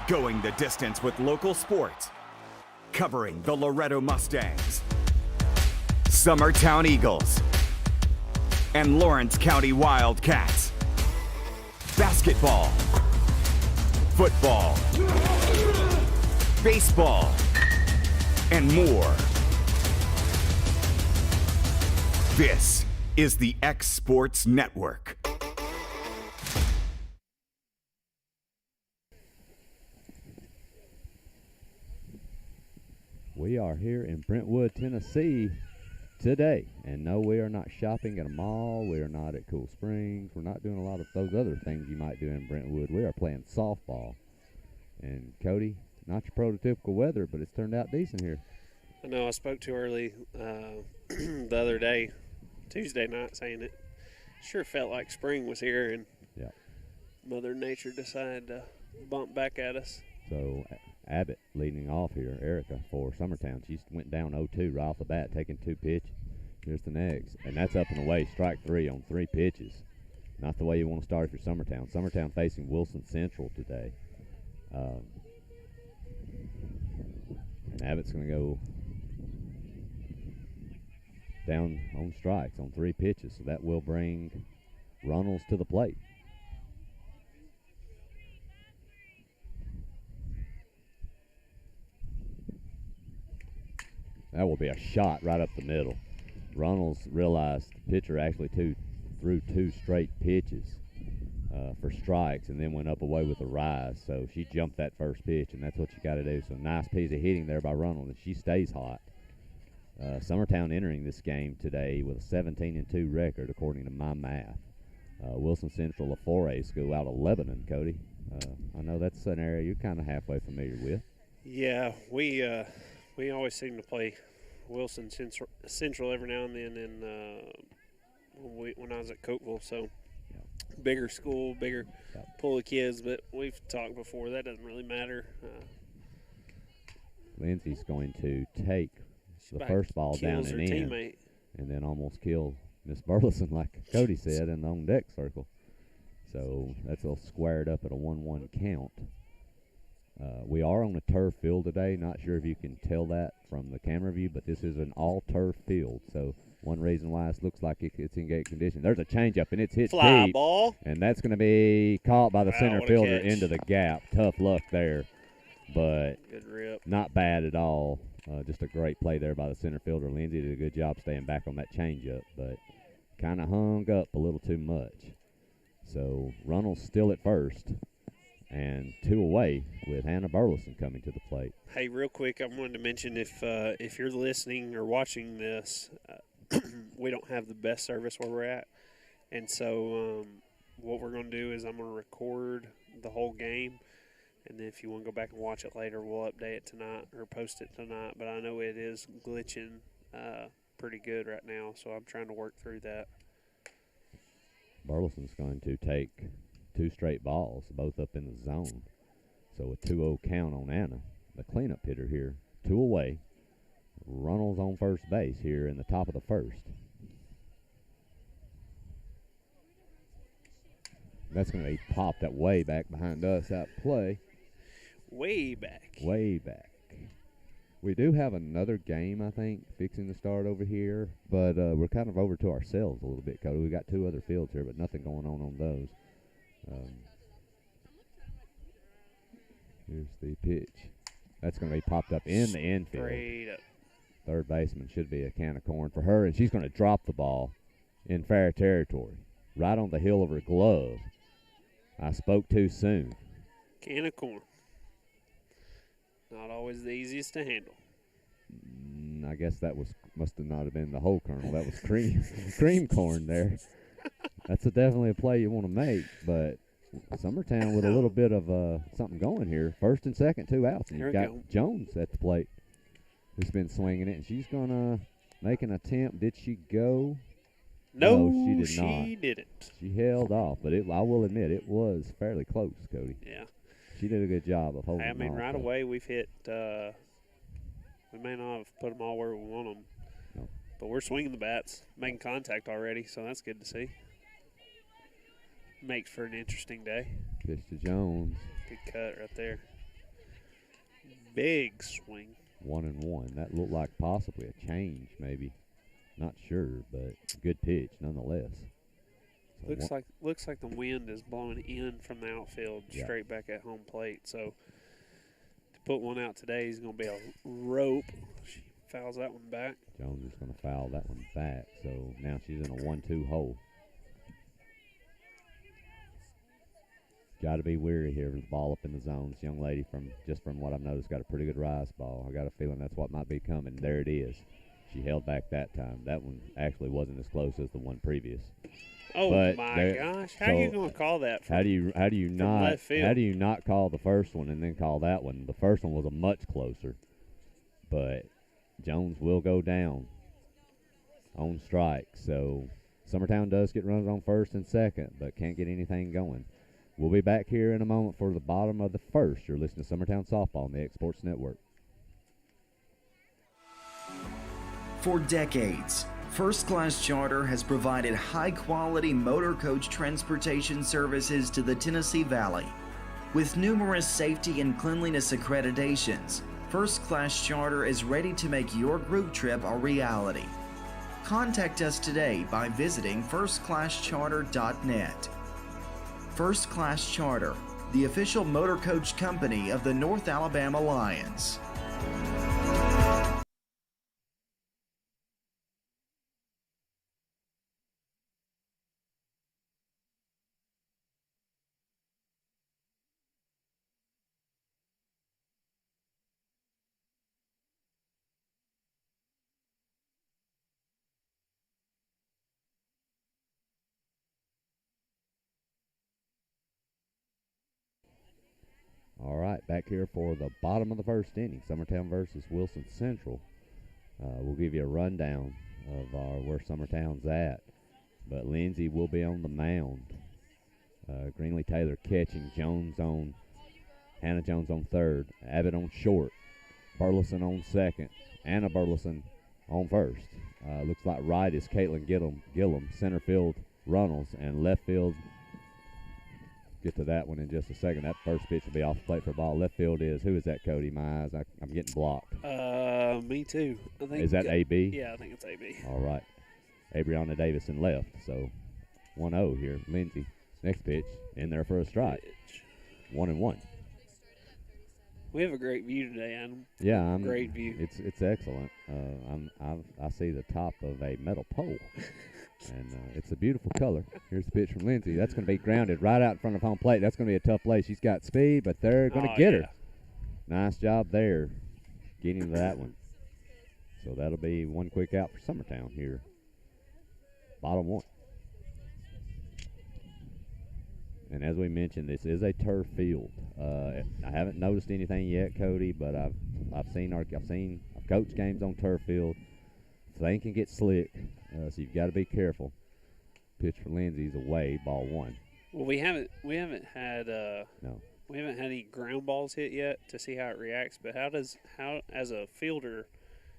Going the distance with local sports. Covering the Loretto Mustangs, Summertown Eagles, and Lawrence County Wildcats. Basketball, football, baseball, and more. This is the X Sports Network. We are here in Brentwood, Tennessee today. And no, we are not shopping at a mall. We are not at Cool Springs. We're not doing a lot of those other things you might do in Brentwood. We are playing softball. And Cody, not your prototypical weather, but it's turned out decent here. I know I spoke too early the other day, Tuesday night, saying it sure felt like spring was here, and Mother Nature decided to bump back at us. So Abbott leading off here, Erica for Summertown. She went down 0-2 right off the bat, taking 2 pitches. Here's the next, and that's up and away, strike 3 on 3 pitches. Not the way you want to start if you're Summertown. Summertown facing Wilson Central today. And Abbott's going to go down on strikes on 3 pitches, so that will bring Runnels to the plate. That will be a shot right up the middle. Runnels realized the pitcher actually threw 2 straight pitches for strikes and then went up away with a rise. So she jumped that first pitch, and that's what you got to do. So nice piece of hitting there by Runnels, and she stays hot. Summertown entering this game today with a 17-2 record, according to my math. Wilson Central, a 4A school out of Lebanon, Cody. I know that's an area you're kind of halfway familiar with. Yeah, we always seem to play Wilson Central every now and then, and when I was at Coateville, so bigger school, bigger pool of kids, but we've talked before, that doesn't really matter. Lindsay's going to take the first ball down and in, teammate. And then almost kill Miss Burleson, like Cody said, in the on-deck circle. So that's all squared up at a 1-1 count. We are on a turf field today. Not sure if you can tell that from the camera view, but this is an all-turf field. So one reason why it looks like it's in great condition. There's a changeup, and it's hit fly deep. Ball. And that's going to be caught by the center fielder catch. into the gap. Tough luck there, but good rip. Not bad at all. Just a great play there by the center fielder. Lindsay did a good job staying back on that changeup, but kind of hung up a little too much. So Runnels still at first. And 2 away with Hannah Burleson coming to the plate. Hey, real quick, I wanted to mention if you're listening or watching this, we don't have the best service where we're at. And so what we're going to do is I'm going to record the whole game. And then if you want to go back and watch it later, we'll update it tonight or post it tonight. But I know it is glitching pretty good right now, so I'm trying to work through that. Burleson's going to take 2 straight balls, both up in the zone. So a 2-0 count on Anna, the cleanup hitter here. 2 away. Runnels on first base here in the top of the first. That's going to be popped that way back behind us out play. Way back. Way back. We do have another game, I think, fixing to start over here, but we're kind of over to ourselves a little bit, Cody. We got 2 other fields here, but nothing going on those. Here's the pitch. That's going to be popped up in the infield. Straight up. Third baseman should be a can of corn for her, and she's going to drop the ball in fair territory, right on the heel of her glove. I spoke too soon. Can of corn. Not always the easiest to handle. I guess that must have not have been the whole kernel. That was cream corn there. That's definitely a play you want to make, but Summertown with a little bit of something going here. First and second, 2 outs. And you've got Jones at the plate who's been swinging it, and she's going to make an attempt. Did she go? No, she did not. She didn't. She held off, but I will admit it was fairly close, Cody. Yeah. She did a good job of holding I mean, off, right away we've hit we may not have put them all where we want them. No. But we're swinging the bats, making contact already, so that's good to see. Makes for an interesting day. Pitch to Jones. Good cut right there. Big swing. 1-1. That looked like possibly a change, maybe. Not sure, but good pitch nonetheless. So Looks like the wind is blowing in from the outfield straight back at home plate. So to put one out today is going to be a rope. She fouls that one back. Jones is going to foul that one back. So now she's in a 1-2 hole. Got to be weary here with the ball up in the zone. This young lady, from what I've noticed, got a pretty good rise ball. I got a feeling that's what might be coming. There it is. She held back that time. That one actually wasn't as close as the one previous. Oh but my gosh! How are you going to call that? How do you not call the first one and then call that one? The first one was a much closer, but Jones will go down on strike. So Summertown does get runners on first and second, but can't get anything going. We'll be back here in a moment for the bottom of the first. You're listening to Summertown Softball on the X Sports Network. For decades, First Class Charter has provided high-quality motor coach transportation services to the Tennessee Valley. With numerous safety and cleanliness accreditations, First Class Charter is ready to make your group trip a reality. Contact us today by visiting firstclasscharter.net. First Class Charter, the official motor coach company of the North Alabama Lions. All right, back here for the bottom of the first inning, Summertown versus Wilson Central. We'll give you a rundown of where Summertown's at. But Lindsay will be on the mound. Greenlee Taylor catching, Hannah Jones on third, Abbott on short, Burleson on second, Anna Burleson on first. Looks like right is Caitlin Gillum, center field Runnels, and left field. Get to that one in just a second. That first pitch will be off the plate for a ball. Left field is, who is that, Cody? My eyes, I'm getting blocked. Me too. I think is that AB? Yeah, I think it's AB. All right. Abriana Davison left, so 1-0 here. Lindsay, next pitch, in there for a strike. 1-1. We have a great view today, Adam. Yeah, great view. It's excellent. I see the top of a metal pole. And it's a beautiful color. Here's the pitch from Lindsay. That's going to be grounded right out in front of home plate. That's going to be a tough play. She's got speed, but they're going to get her. Nice job there getting to that one. So that'll be one quick out for Summertown here. Bottom one. And as we mentioned, this is a turf field. I haven't noticed anything yet, Cody, but I've coached games on turf field. Thing can get slick, so you've got to be careful. Pitch for Lindsay's away, ball one. Well, we haven't had we haven't had any ground balls hit yet to see how it reacts. But how as a fielder,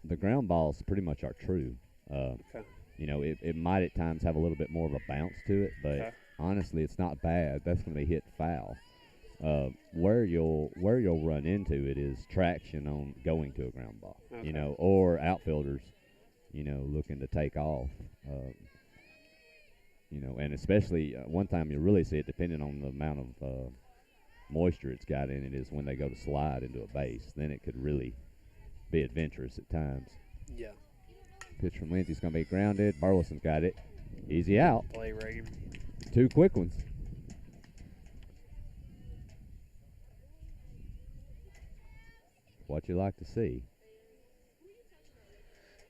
the ground balls pretty much are true. Okay. You know, it might at times have a little bit more of a bounce to it, but honestly, it's not bad. That's going to be hit foul. Where you'll run into it is traction on going to a ground ball. Okay. You know, or outfielders, you know, looking to take off. You know, and especially one time you'll really see it, depending on the amount of moisture it's got in it, is when they go to slide into a base. Then it could really be adventurous at times. Yeah. Pitch from Lindsay's going to be grounded. Burleson's got it. Easy out. Play Reagan. Two quick ones. What you like to see.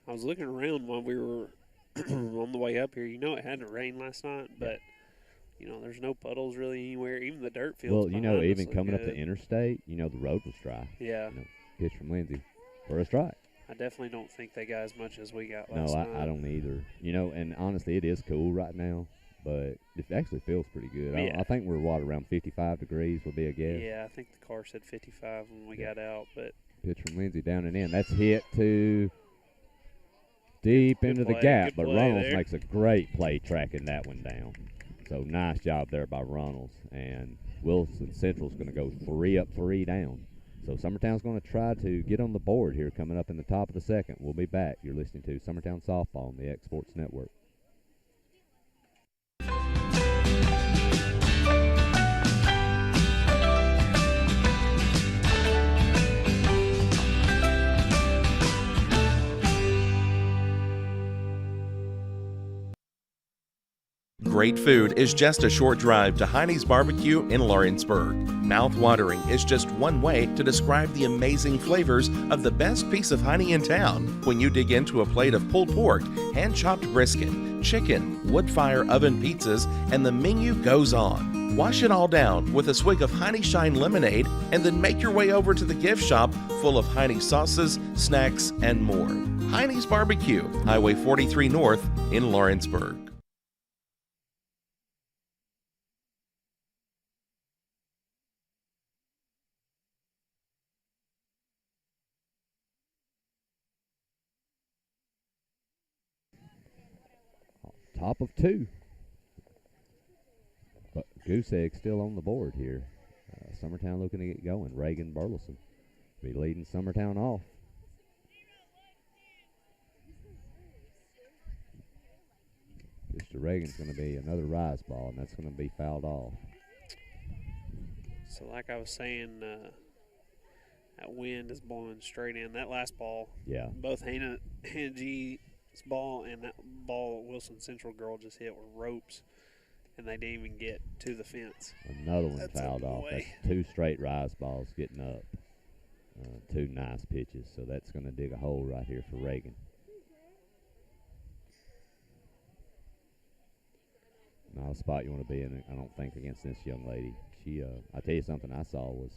I was looking around while we were on the way up here. You know, it had to rain last night, but you know, there's no puddles really anywhere. Even the dirt fields. Well, you know, even look coming good. up the interstate, you know, the road was dry. Yeah. You know, pitch from Lindsay for a strike. I definitely don't think they got as much as we got last No, night. I don't either. You know, and honestly, it is cool right now, but it actually feels pretty good. Yeah. I think we're, around 55 degrees would be a guess. Yeah, I think the car said 55 when we got out, but pitch from Lindsay down and in. That's hit to deep good into play, the gap, good but play Runnels there. makes a great play tracking that one down. So nice job there by Runnels. And Wilson Central's going to go 3 up, 3 down. So Summertown's going to try to get on the board here coming up in the top of the second. We'll be back. You're listening to Summertown Softball on the X Sports Network. Great food is just a short drive to Heine's Barbecue in Lawrenceburg. Mouth-watering is just one way to describe the amazing flavors of the best piece of Heine in town when you dig into a plate of pulled pork, hand-chopped brisket, chicken, wood-fire oven pizzas, and the menu goes on. Wash it all down with a swig of Heine Shine lemonade and then make your way over to the gift shop full of Heine sauces, snacks, and more. Heine's Barbecue, Highway 43 North in Lawrenceburg. Top of 2. But Goose Egg still on the board here. Summertown looking to get going. Reagan Burleson be leading Summertown off. Pitch to Reagan's going to be another rise ball, and that's going to be fouled off. So like I was saying, that wind is blowing straight in. That last ball, yeah, both Hannah G's ball and that ball Wilson Central girl just hit were ropes, and they didn't even get to the fence. Another one fouled off. That's 2 straight rise balls getting up. 2 nice pitches, so that's going to dig a hole right here for Reagan. Not a spot you want to be in, I don't think, against this young lady. She, I'll tell you something I saw was,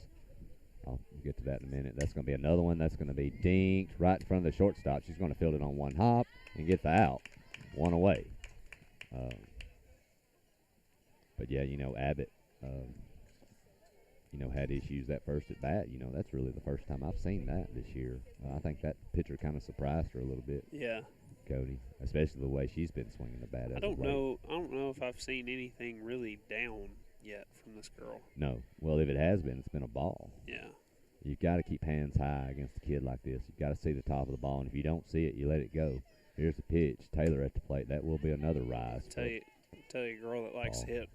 I'll get to that in a minute. That's going to be another one that's going to be dinked right in front of the shortstop. She's going to field it on one hop and get the out. One away. But, yeah, you know, Abbott, you know, had issues that first at bat. You know, that's really the first time I've seen that this year. I think that pitcher kind of surprised her a little bit. Yeah. Cody, especially the way she's been swinging the bat. I don't know if I've seen anything really down yet from this girl. No. Well, if it has been, it's been a ball. Yeah. You've got to keep hands high against a kid like this. You've got to see the top of the ball, and if you don't see it, you let it go. Here's the pitch. Taylor at the plate. That will be another rise. Tell you, a girl that likes to hit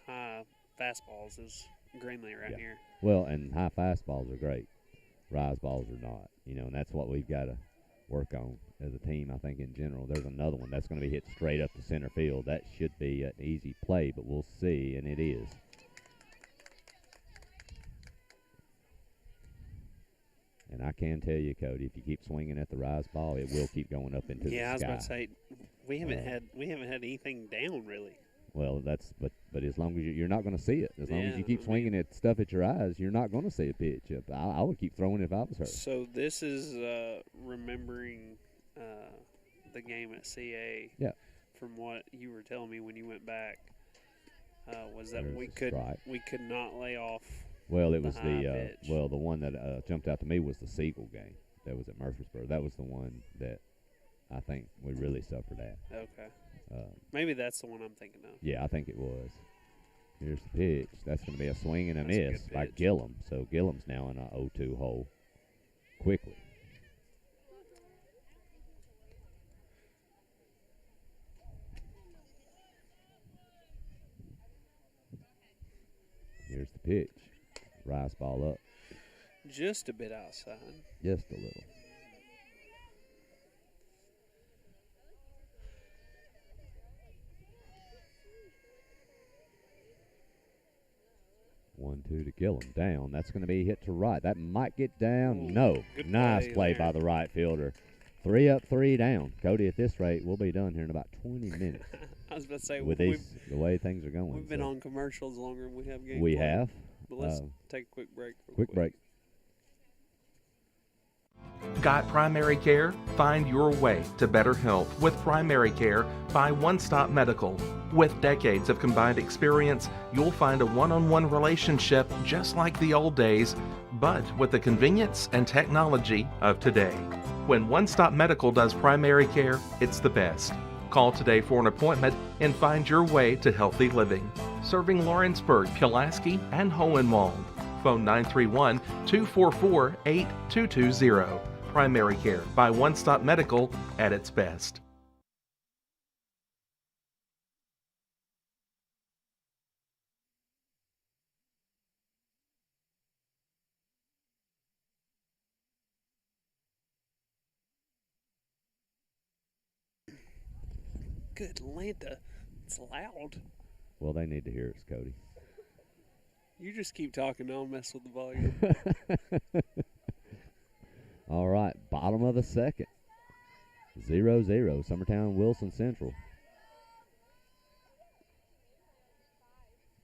high fastballs is Greenlee right here. Well, and high fastballs are great. Rise balls are not. You know, and that's what we've got to work on as a team, I think, in general. There's another one that's going to be hit straight up to center field. That should be an easy play, but we'll see, and it is. And I can tell you, Cody, if you keep swinging at the rise ball, it will keep going up into the sky. Yeah, I was about to say, we haven't had anything down really. Well, but as long as you're not going to see it, as long as you keep swinging at stuff at your eyes, you're not going to see a pitch. I would keep throwing it if I was her. So this is remembering the game at CA. Yeah. From what you were telling me when you went back, was that There's we could not lay off. Well, it was the one that jumped out to me was the Siegel game that was at Murfreesboro. That was the one that I think we really suffered at. Okay. Maybe that's the one I'm thinking of. Yeah, I think it was. Here's the pitch. That's going to be a swing and a That's a miss good by pitch. Gillum. So Gillum's now in a 0-2 hole quickly. Here's the pitch. Rise ball up. Just a bit outside. Just a little. One, two to Gillum. Down. That's going to be hit to right. That might get down. Ooh, No. good Nice play there. by the right fielder. 3 up, 3 down. Cody, at this rate, we'll be done here in about 20 minutes. I was about to say, With the way things are going. we've been So on commercials longer than we have games. We played. have. But let's take a quick break. real Quick break. Got primary care? Find your way to better health with primary care by One Stop Medical. With decades of combined experience, you'll find a one-on-one relationship just like the old days, but with the convenience and technology of today. When One Stop Medical does primary care, it's the best. Call today for an appointment and find your way to healthy living. Serving Lawrenceburg, Pulaski, and Hohenwald. Phone 931-244-8220. Primary Care by One Stop Medical at its best. Good Lanta. It's loud. Well, they need to hear us, Cody. You just keep talking. I'll mess with the volume. All right, bottom of the second. 0-0, Summertown, Wilson Central.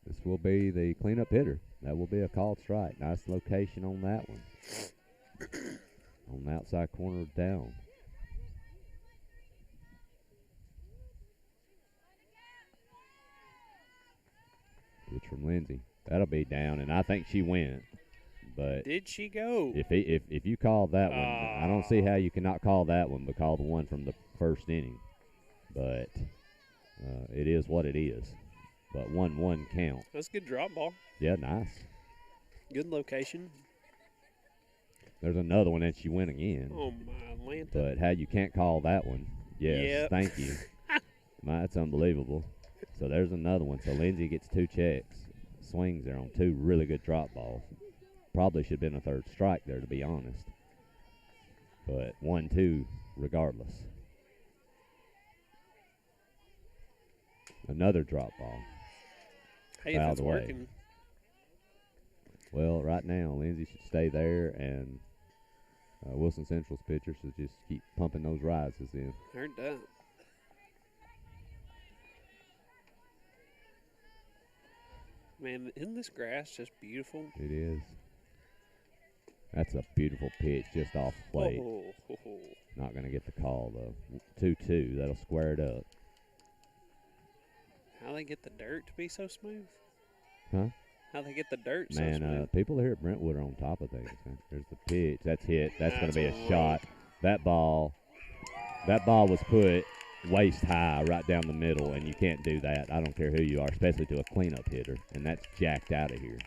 This will be the cleanup hitter. That will be a called strike. Nice location on that one. On the outside corner down. Pitch from Lindsay. That'll be down, and I think she went. But did she go? If you called that one, I don't see how you cannot call that one, but call the one from the first inning. But it is what it is. But 1-1 count. That's a good drop ball. Yeah, nice. Good location. There's another one, and she went again. Oh, my Lanta. But how you can't call that one. Yes, Yep. Thank you. That's unbelievable. So there's another one. So Lindsay gets 2 checks. Swings there on 2 really good drop balls. Probably should have been a third strike there, to be honest. But 1-2 regardless. Another drop ball. Hey, if Fouled it's away. working. Well, right now, Lindsay should stay there, and Wilson Central's pitcher should just keep pumping those rises in. Heard that. Man, isn't this grass just beautiful? It is. That's a beautiful pitch just off plate. Oh. Not going to get the call, though. 2-2. That'll square it up. How they get the dirt to be so smooth? Huh? How they get the dirt so Man, smooth? people here at Brentwood are on top of things. Man. There's the pitch. That's hit. That's going to be a That's shot. That ball was put waist high right down the middle, and you can't do that. I don't care who you are, especially to a cleanup hitter, and that's jacked out of here.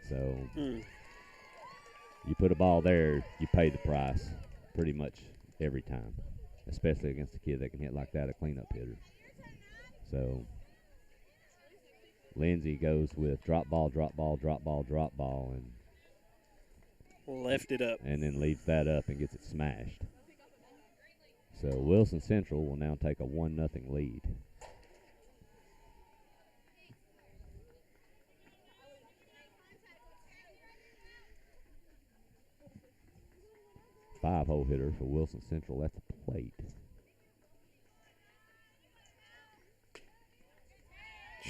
So you put a ball there, you pay the price pretty much every time, especially against a kid that can hit like that, a cleanup hitter. So Lindsay goes with drop ball, drop ball, drop ball, drop ball, and left it up. And then leaves that up and gets it smashed. So Wilson Central will now take a 1-0 lead. Five-hole hitter for Wilson Central at the plate.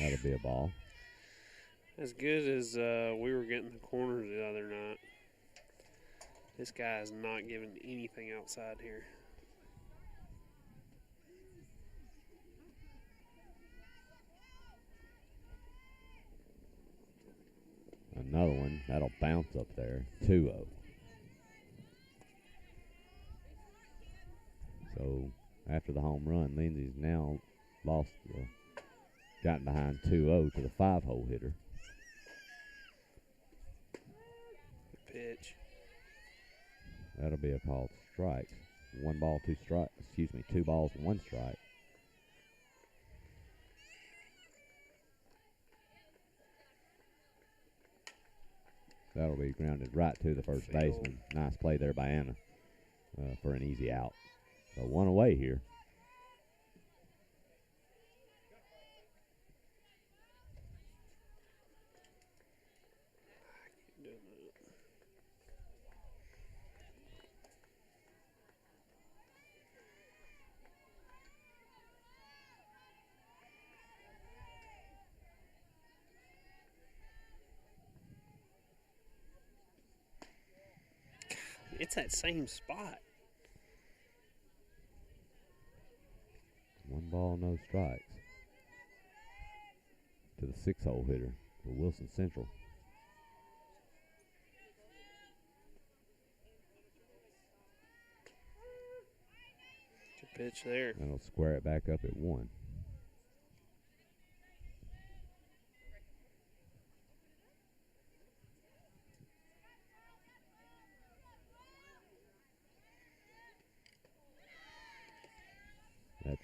That'll be a ball. As good as we were getting the corners the other night, this guy is not giving anything outside here. Another one. That'll bounce up there. 2-0. So after the home run, Lindsay's now gotten behind 2-0 to the 5-hole hitter. Pitch. That'll be a called strike. 1 ball, 2 strikes. 2 balls, 1 strike. That'll be grounded right to the first baseman. Nice play there by Anna for an easy out. So 1 away here. It's that same spot. 1 ball, no strikes. To the 6-hole hitter for Wilson Central. Good pitch there. That'll square it back up at 1.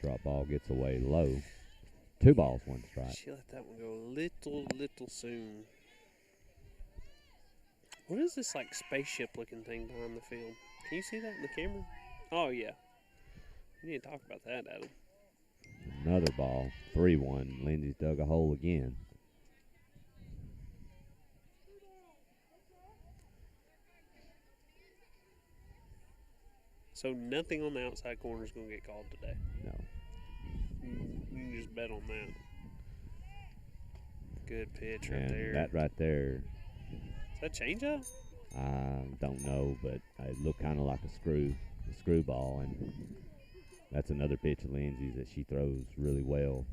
Drop ball gets away low. 2 balls, 1 strike. She let that one go a little soon. What is this, like, spaceship-looking thing behind the field? Can you see that in the camera? Oh, yeah. We need to talk about that, Adam. Another ball. 3-1. Lindsay's dug a hole again. So nothing on the outside corner is going to get called today. No. You can just bet on that. Good pitch right And there. that right there, Is that changeup? I don't know, but it looked kind of like a screwball, and that's another pitch of Lindsay's that she throws really well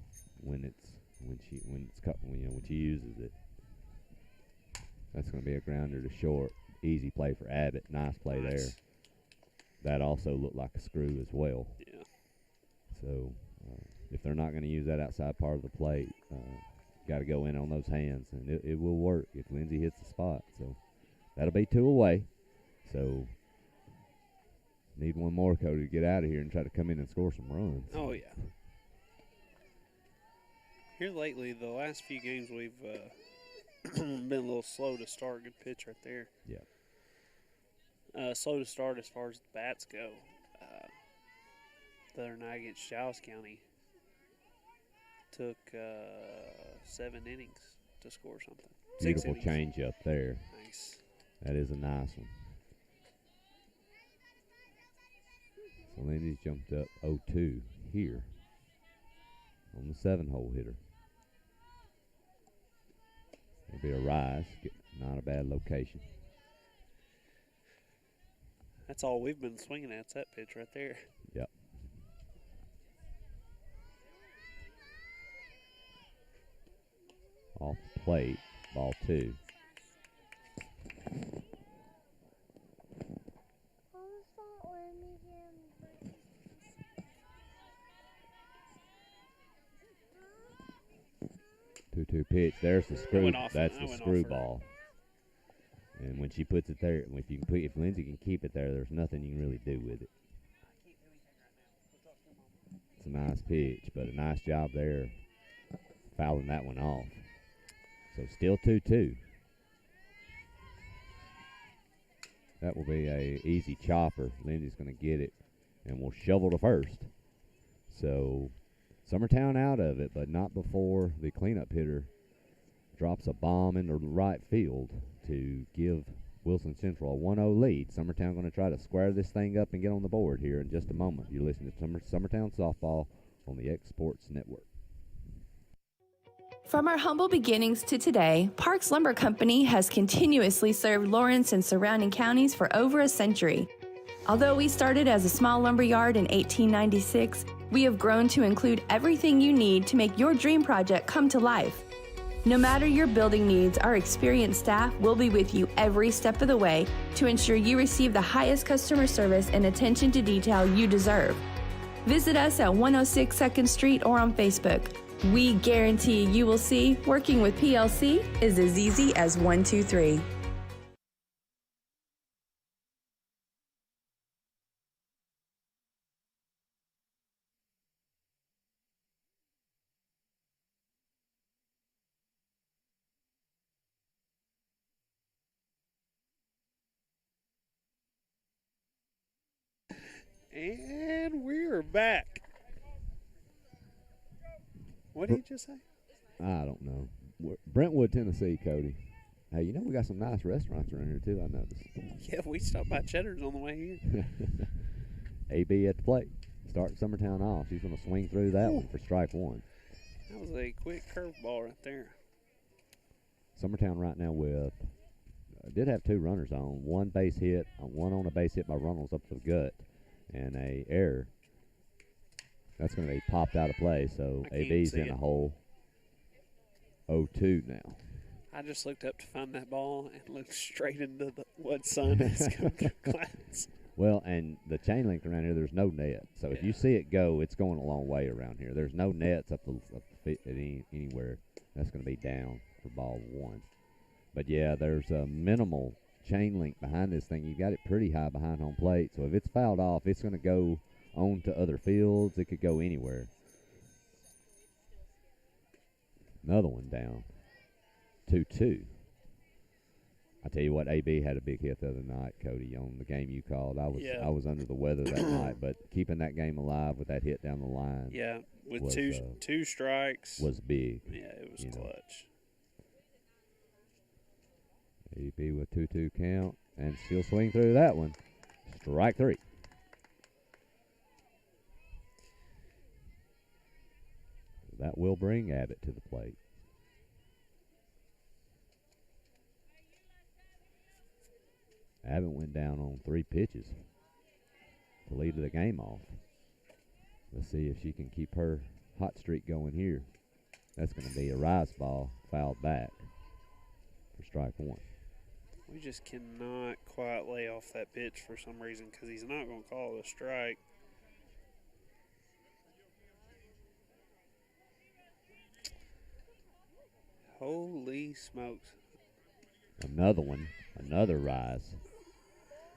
when she uses it. That's going to be a grounder to short. Easy play for Abbott. Nice play there. That also looked like a screw as well. Yeah. So if they're not going to use that outside part of the plate, got to go in on those hands, and it will work if Lindsay hits the spot. So that'll be 2 away. So need one more, Cody, to get out of here and try to come in and score some runs. Oh, yeah. Here lately, the last few games, we've been a little slow to start. Good pitch right there. Yeah. Slow to start as far as the bats go. The other night against Dallas County, took 7 innings to score something. Beautiful change up there. Nice. That is a nice one. So Lindy's jumped up 0-2 here on the 7-hole hitter. It'll be a rise, not a bad location. That's all we've been swinging at. It's that pitch right there. Yep. Off the plate, ball 2. Two pitch. There's the screw. That's the screwball. And when she puts it there, if Lindsay can keep it there, there's nothing you can really do with it. It's a nice pitch, but a nice job there fouling that one off. So still 2-2. That will be a easy chopper. Lindsay's going to get it, and will shovel to first. So Summertown out of it, but not before the cleanup hitter drops a bomb into right field to give Wilson Central a 1-0 lead. Summertown going to try to square this thing up and get on the board here in just a moment. You're listening to Summertown Softball on the X Sports Network. From our humble beginnings to today, Parks Lumber Company has continuously served Lawrence and surrounding counties for over a century. Although we started as a small lumber yard in 1896, we have grown to include everything you need to make your dream project come to life. No matter your building needs, our experienced staff will be with you every step of the way to ensure you receive the highest customer service and attention to detail you deserve. Visit us at 106 2nd Street or on Facebook. We guarantee you will see working with PLC is as easy as 1, 2, 3. And we're back. What did you just say? I don't know. Brentwood, Tennessee, Cody. Hey, you know we got some nice restaurants around here, too, I noticed. Yeah, we stopped by Cheddar's on the way here. AB at the plate. Starting Summertown off. She's going to swing through that one for strike 1. That was a quick curveball right there. Summertown right now with did have 2 runners on. One base hit, one on a base hit by Runnels up the gut, and a error. That's going to be popped out of play, so AB's in a hole. 0-2 now. I just looked up to find that ball and looked straight into what sun is coming through clouds. Well, and the chain link around here, there's no net. So if you see it go, it's going a long way around here. There's no nets up anywhere. That's going to be down for ball 1. But, yeah, there's a minimal chain link behind this thing. You got it pretty high behind home plate. So if it's fouled off, it's going to go on to other fields. It could go anywhere. Another one down. 2-2. I tell you what, AB had a big hit the other night, Cody, on the game you called. I was under the weather that night, but keeping that game alive with that hit down the line. Yeah, with was, two strikes. Was big. Yeah, it was clutch. AB with 2-2 count, and she'll swing through that one. Strike 3. That will bring Abbott to the plate. Abbott went down on 3 pitches to lead the game off. Let's see if she can keep her hot streak going here. That's going to be a rise ball fouled back for strike 1. We just cannot quite lay off that pitch for some reason because he's not going to call it a strike. Holy smokes. Another one, another rise,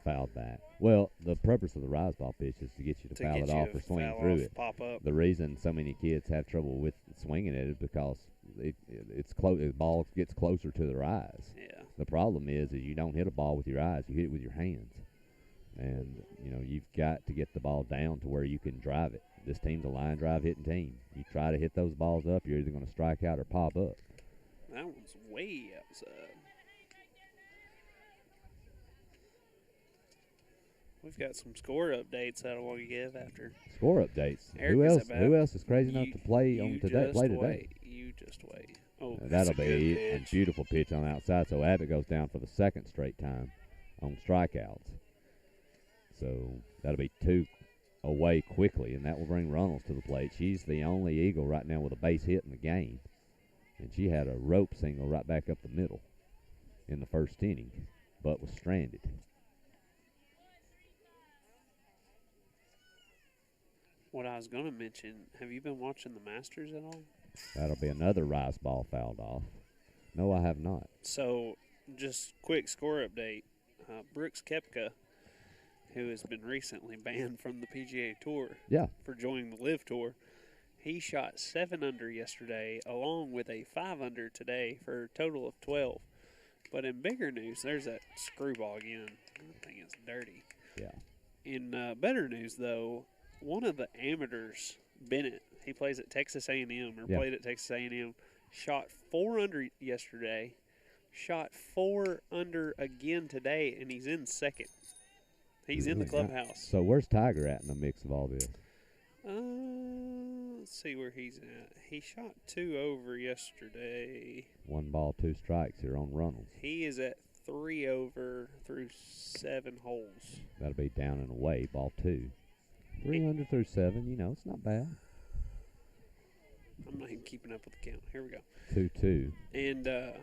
fouled back. Well, the purpose of the rise ball pitch is to get you to foul it off or swing through it. Pop up. The reason so many kids have trouble with swinging it is because it's close. The ball gets closer to the rise. Yeah. The problem is you don't hit a ball with your eyes; you hit it with your hands. And you've got to get the ball down to where you can drive it. This team's a line drive hitting team. You try to hit those balls up, you're either going to strike out or pop up. That one's way outside. We've got some score updates that I want to give after. Score updates. Erica's Who else is crazy enough to play on today? Play today. You just wait. Oh, that'll be a beautiful pitch on the outside. So Abbott goes down for the second straight time on strikeouts. So that'll be 2 away quickly, and that will bring Runnels to the plate. She's the only Eagle right now with a base hit in the game, and she had a rope single right back up the middle in the first inning, but was stranded. What I was going to mention, have you been watching the Masters at all? That'll be another rise ball fouled off. No, I have not. So, just quick score update. Brooks Koepka, who has been recently banned from the PGA Tour for joining the LIV Tour, he shot 7 under yesterday, along with a 5 under today for a total of 12. But in bigger news, there's that screwball again. That thing is dirty. Yeah. In better news, though, one of the amateurs, Bennett, he plays at Texas A&M played at Texas A&M, shot 4 under yesterday, shot 4 under again today, and he's in second. He's in the clubhouse. So where's Tiger at in the mix of all this? Let's see where he's at. He shot 2 over yesterday. 1 ball, 2 strikes here on Runnels. He is at 3 over through 7 holes. That'll be down and away, ball 2. 3 under through 7, it's not bad. I'm not even keeping up with the count. Here we go. 2-2. And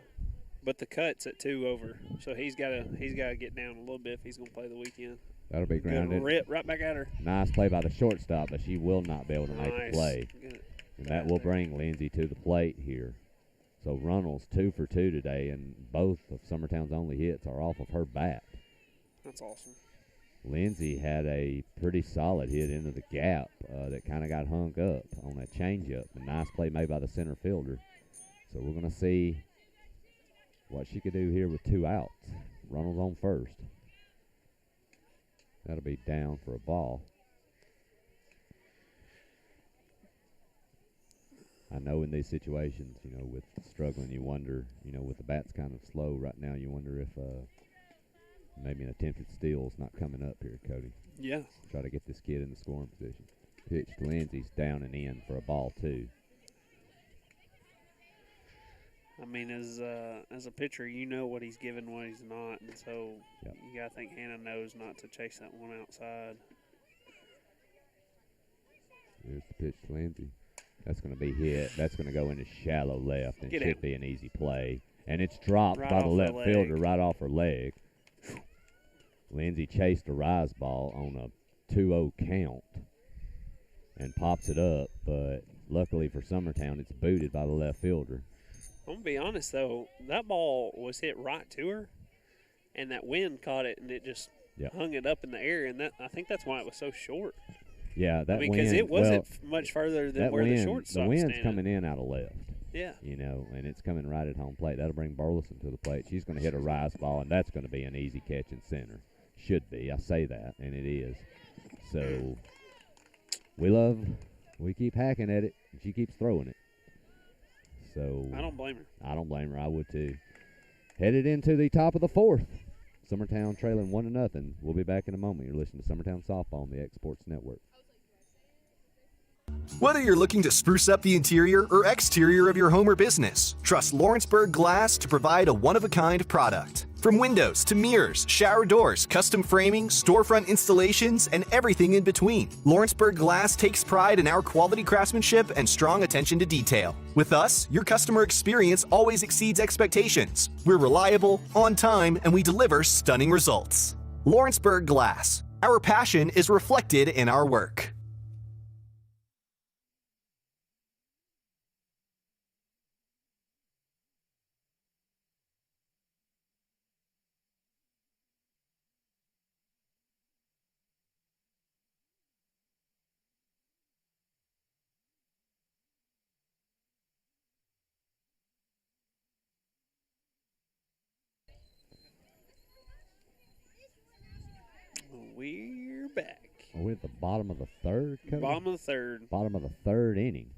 but the cut's at 2 over, so he's got to get down a little bit if he's gonna play the weekend. That'll be grounded. Rip right back at her. Nice play by the shortstop, but she will not be able to make the play. Good. And that will bring Lindsay to the plate here. So Runnels 2 for 2 today, and both of Summertown's only hits are off of her bat. That's awesome. Lindsay had a pretty solid hit into the gap that kind of got hung up on a changeup. A nice play made by the center fielder. So we're going to see what she could do here with 2 outs. Runnels on first. That'll be down for a ball. I know in these situations, with struggling, you wonder, with the bats kind of slow right now, you wonder if maybe an attempted steal's not coming up here, Cody. Yeah. Try to get this kid in the scoring position. Pitch to Lindsay's down and in for a ball 2. I mean, as a pitcher, you know what he's giving, what he's not, and so you got to think Hannah knows not to chase that one outside. Here's the pitch to Lindsay. That's going to be hit. That's going to go into shallow left and should be an easy play. And it's dropped by the left fielder right off her leg. Lindsay chased a rise ball on a 2-0 count and pops it up, but luckily for Summertown, it's booted by the left fielder. I'm going to be honest, though. That ball was hit right to her, and that wind caught it, and it just hung it up in the air, and I think that's why it was so short. Yeah, that wind. Because it wasn't much further than that where wind, the shortstop's the wind's standing. coming in out of left. Yeah. You know, and it's coming right at home plate. That'll bring Burleson to the plate. She's going to hit a rise ball, and that's going to be an easy catch in center. Should be. I say that, and it is. So we keep hacking at it, and she keeps throwing it. So I don't blame her. I don't blame her. I would too. Headed into the top of the fourth. Summertown trailing 1-0. We'll be back in a moment. You're listening to Summertown Softball on the X Sports Network. Whether you're looking to spruce up the interior or exterior of your home or business, trust Lawrenceburg Glass to provide a one-of-a-kind product. From windows to mirrors, shower doors, custom framing, storefront installations, and everything in between, Lawrenceburg Glass takes pride in our quality craftsmanship and strong attention to detail. With us, your customer experience always exceeds expectations. We're reliable, on time, and we deliver stunning results. Lawrenceburg Glass. Our passion is reflected in our work. We're back. Are we at the bottom of the third, Cody? Bottom of the third. Bottom of the third inning.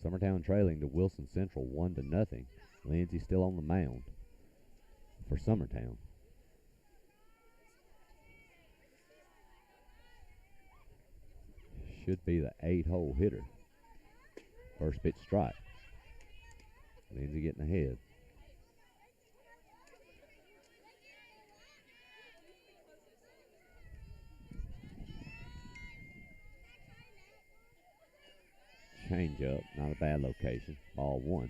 Summertown trailing to Wilson Central 1-0. Lindsay still on the mound for Summertown. Should be the 8-hole hitter. First pitch strike. Lindsay getting ahead. Change up, not a bad location. Ball one.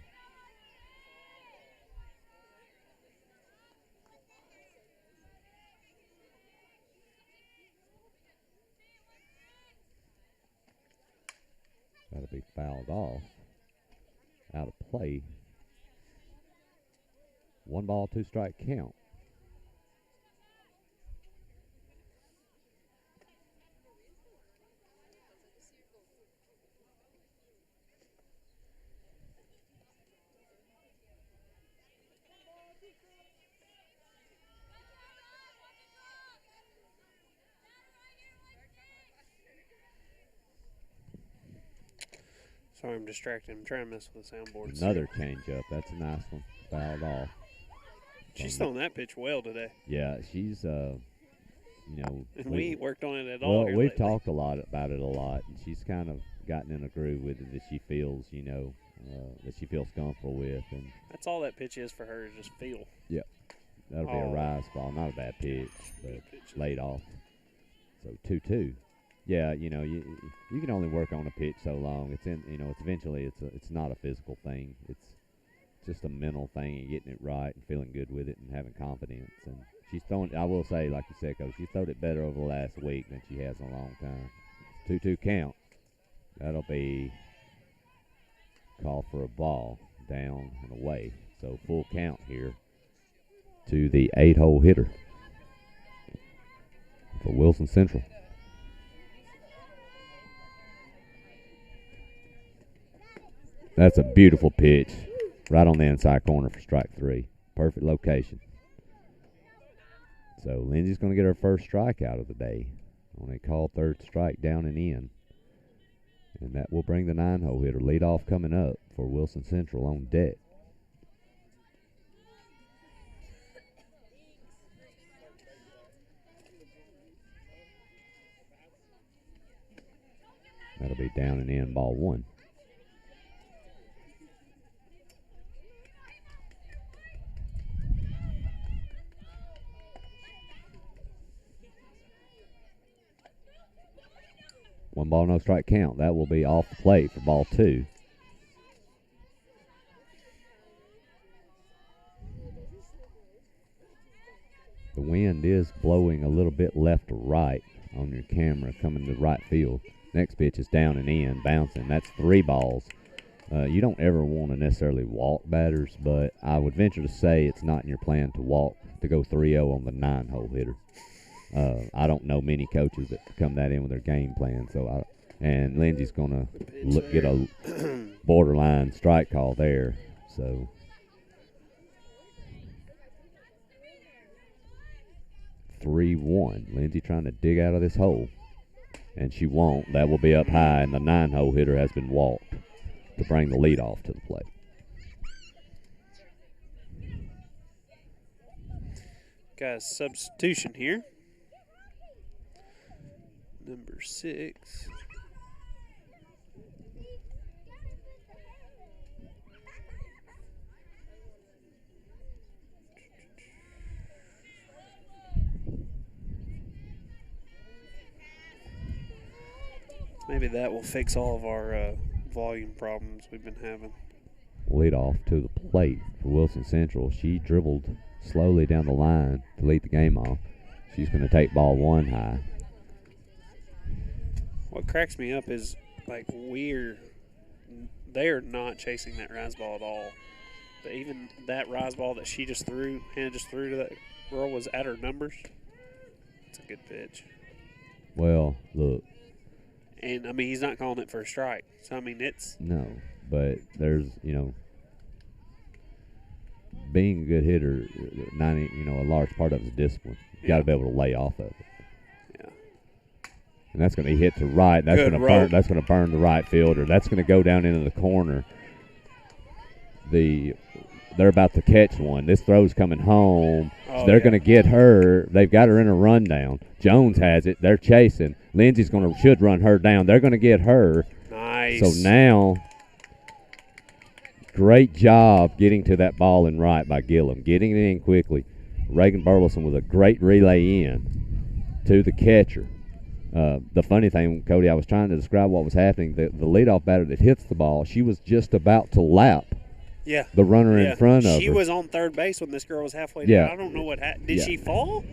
That'll be fouled off. Out of play. 1 ball, 2 strike count. Sorry, I'm distracted. I'm trying to mess with the soundboard. Another change up. That's a nice one. Fouled off. She's throwing that pitch well today. Yeah, she's, you know. And we ain't worked on it at all. Well, we've lately. talked about it a lot, and she's kind of gotten in a groove with it that she feels, you know, that she feels comfortable with. And that's all that pitch is for her, is just feel. Yep. That'll be a rise ball. Not a bad pitch, but laid off. So 2-2. Yeah, you know, you can only work on a pitch so long. It's in, you know, it's eventually it's not a physical thing. It's just a mental thing and getting it right and feeling good with it and having confidence. And she's throwing, I will say, like you said, Coach, she's thrown it better over the last week than she has in a long time. 2-2 count. That'll be called for a ball down and away. So full count here to the 8-hole hitter for Wilson Central. That's a beautiful pitch. Right on the inside corner for strike 3. Perfect location. So Lindsay's going to get her first strikeout of the day on a called third strike down and in. And that will bring the 9-hole hitter. Leadoff coming up for Wilson Central on deck. That'll be down and in, ball 1. One ball, no strike count. That will be off the plate for ball 2. The wind is blowing a little bit left to right on your camera coming to right field. Next pitch is down and in, bouncing. That's 3 balls. You don't ever want to necessarily walk batters, but I would venture to say it's not in your plan to walk, to go 3-0 on the 9-hole hitter. I don't know many coaches that come that in with their game plan. And Lindsay's going to get a borderline strike call there. So 3-1. Lindsay trying to dig out of this hole. And she won't. That will be up high, and the 9-hole hitter has been walked to bring the lead off to the plate. Got a substitution here. Number 6. Maybe that will fix all of our volume problems we've been having. Lead off to the plate for Wilson Central. She dribbled slowly down the line to lead the game off. She's going to take ball 1 high. What cracks me up is, like, they're not chasing that rise ball at all. But even that rise ball that Hannah just threw to that girl was at her numbers. It's a good pitch. Well, look. And, I mean, he's not calling it for a strike. So, I mean, it's – No, but there's, being a good hitter, a large part of it is discipline. You got to be able to lay off of it. Yeah. And that's going to be hit to right. That's going to burn. That's going to burn the right fielder. That's going to go down into the corner. They're about to catch one. This throw's coming home. So they're going to get her. They've got her in a rundown. Jones has it. They're chasing. Lindsay's should run her down. They're going to get her. Nice. So now, great job getting to that ball in right by Gillum, getting it in quickly. Reagan Burleson with a great relay in to the catcher. The funny thing, Cody, I was trying to describe what was happening. The leadoff batter that hits the ball, she was just about to lap the runner in front of her. She was on third base when this girl was halfway down. I don't know what happened. Did she fall?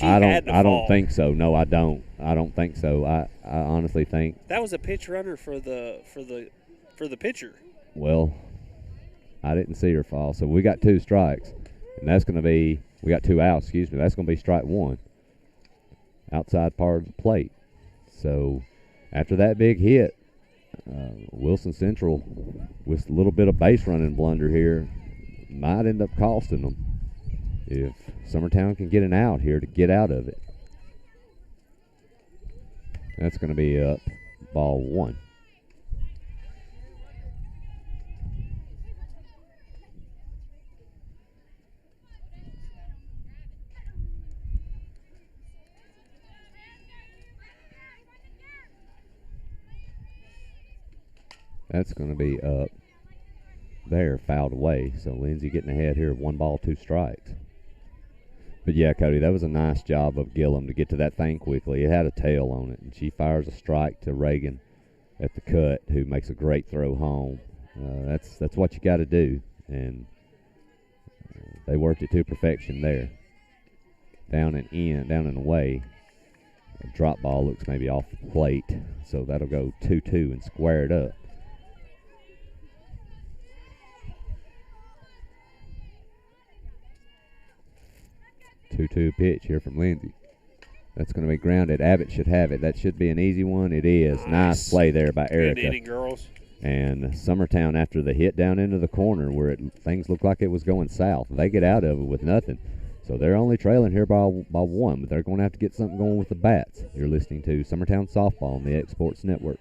I don't think so. No, I don't. I don't think so. I honestly think that was a pitch runner for the pitcher. Well, I didn't see her fall. So we got 2 strikes, and that's going to be we got 2 outs. Excuse me. That's going to be strike 1. Outside part of the plate. So after that big hit, Wilson Central, with a little bit of base running blunder here, might end up costing them if Summertown can get an out here to get out of it. That's going to be up ball 1. That's going to be up there, fouled away. So Lindsay getting ahead here, 1 ball, 2 strikes. But yeah, Cody, that was a nice job of Gillum to get to that thing quickly. It had a tail on it, and she fires a strike to Reagan at the cut, who makes a great throw home. That's what you got to do, and they worked it to perfection there. Down and away. A drop ball looks maybe off the plate, so that'll go 2-2 and square it up. Two-two pitch here from Lindsay. That's going to be grounded. Abbott should have it. That should be an easy one. It is. Nice play there by Erica. Good inning, girls. And Summertown, after the hit down into the corner where things looked like it was going south, they get out of it with nothing. So they're only trailing here by 1, but they're going to have to get something going with the bats. You're listening to Summertown Softball on the X Sports Network.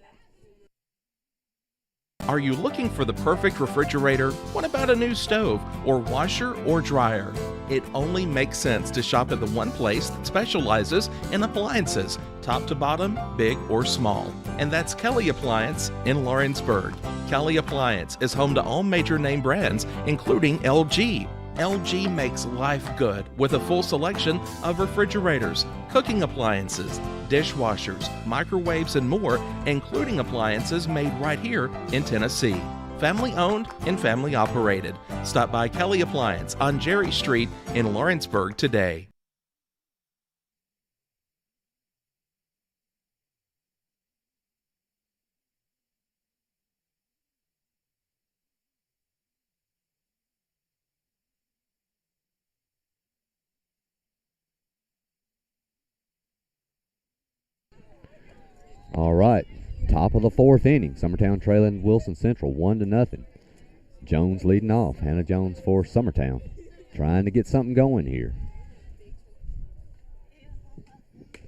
Are you looking for the perfect refrigerator? What about a new stove or washer or dryer? It only makes sense to shop at the one place that specializes in appliances, top to bottom, big or small. And that's Kelly Appliance in Lawrenceburg. Kelly Appliance is home to all major name brands, including LG. LG makes life good with a full selection of refrigerators, cooking appliances, dishwashers, microwaves, and more, including appliances made right here in Tennessee. Family owned and family operated. Stop by Kelly Appliance on Jerry Street in Lawrenceburg today. All right, top of the fourth inning. Summertown trailing Wilson Central 1-0. Jones leading off. Hannah Jones for Summertown, trying to get something going here.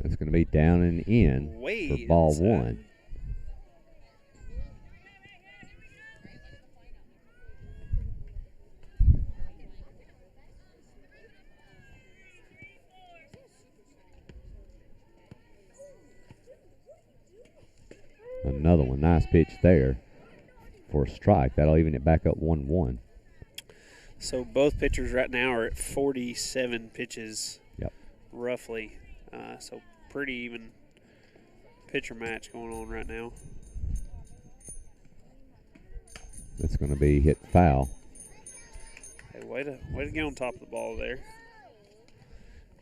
It's going to be down and in for ball inside. one. Another one. Nice pitch there for a strike. That'll even it back up 1-1. So both pitchers right now are at 47 pitches, roughly. So pretty even pitcher match going on right now. That's going to be hit foul. Hey, way to get on top of the ball there.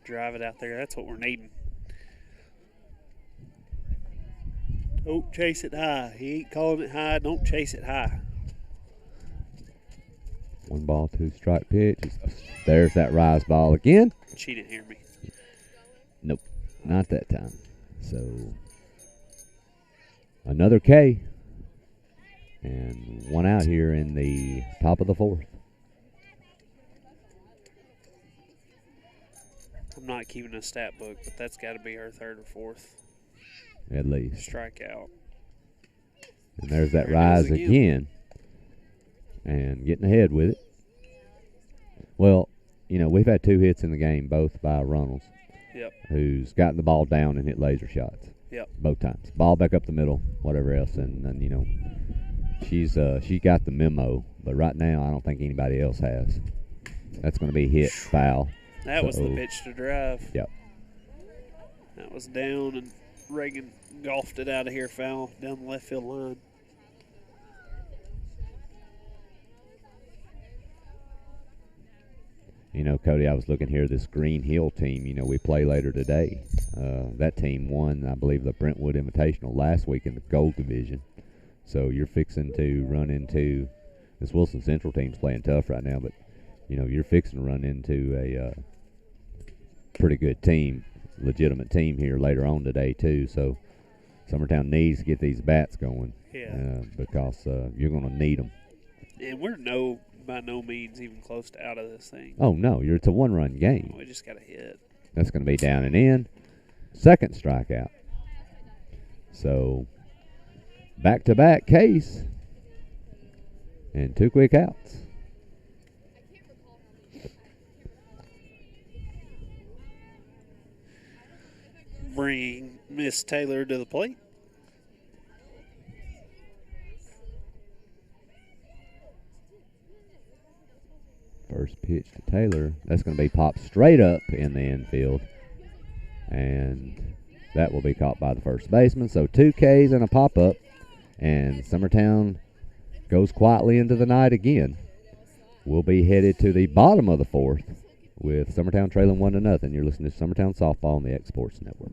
Drive it out there. That's what we're needing. Don't chase it high. He ain't calling it high. Don't chase it high. 1 ball, 2 strike pitch. There's that rise ball again. She didn't hear me. Nope, not that time. So another K. And 1 out here in the top of the fourth. I'm not keeping a stat book, but that's got to be her third or fourth. At least. Strikeout. And there's that There it rise is again. And getting ahead with it. Well, you know, we've had 2 hits in the game, both by Runnels. Yep. Who's gotten the ball down and hit laser shots. Yep. Both times. Ball back up the middle, whatever else. And you know, she got the memo. But right now, I don't think anybody else has. That's going to be hit foul. That was the pitch to drive. Yep. That was down, and Reagan golfed it out of here, foul down the left field line. You know, Cody, I was looking here, this Green Hill team, you know, we play later today. That team won, I believe, the Brentwood Invitational last week in the Gold Division. So you're fixing to run into, this Wilson Central team's playing tough right now, but, you know, you're fixing to run into a pretty good team, legitimate team here later on today, too. So Summertown needs to get these bats going because you're going to need them. And we're by no means even close to out of this thing. Oh, no, it's a 1-run game. We just got to hit. That's going to be down and in. Second strikeout. So back-to-back case and 2 quick outs. Bring Miss Taylor to the plate. First pitch to Taylor. That's going to be popped straight up in the infield. And that will be caught by the first baseman. So 2 Ks and a pop-up. And Summertown goes quietly into the night again. We'll be headed to the bottom of the fourth with Summertown trailing 1-0. You're listening to Summertown Softball on the X Sports Network.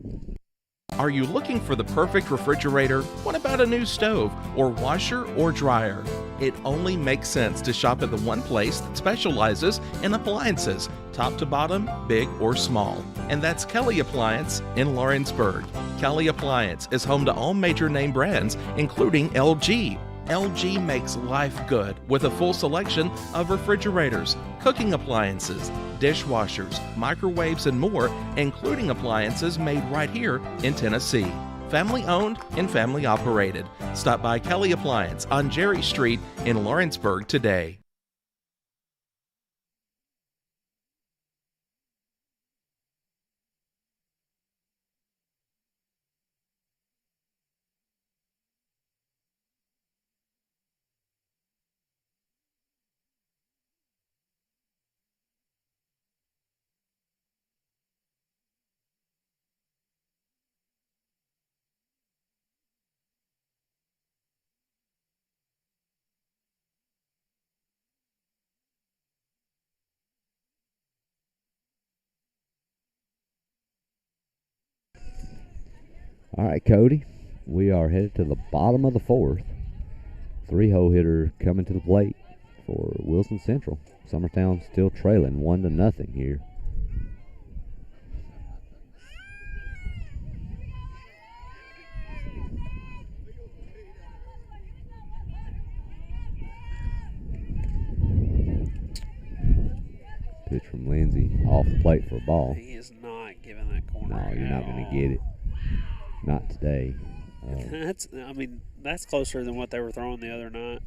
Are you looking for the perfect refrigerator? What about a new stove or washer or dryer? It only makes sense to shop at the one place that specializes in appliances, top to bottom, big or small. And that's Kelly Appliance in Lawrenceburg. Kelly Appliance is home to all major name brands, including LG. LG makes life good with a full selection of refrigerators, cooking appliances, dishwashers, microwaves, and more, including appliances made right here in Tennessee. Family owned and family operated. Stop by Kelly Appliance on Jerry Street in Lawrenceburg today. All right, Cody, we are headed to the bottom of the fourth. 3-hole hitter coming to the plate for Wilson Central. Summertown still trailing 1-0 here. Pitch from Lindsay off the plate for a ball. He is not giving that corner. No, you're not going to get it. Not today. That's closer than what they were throwing the other night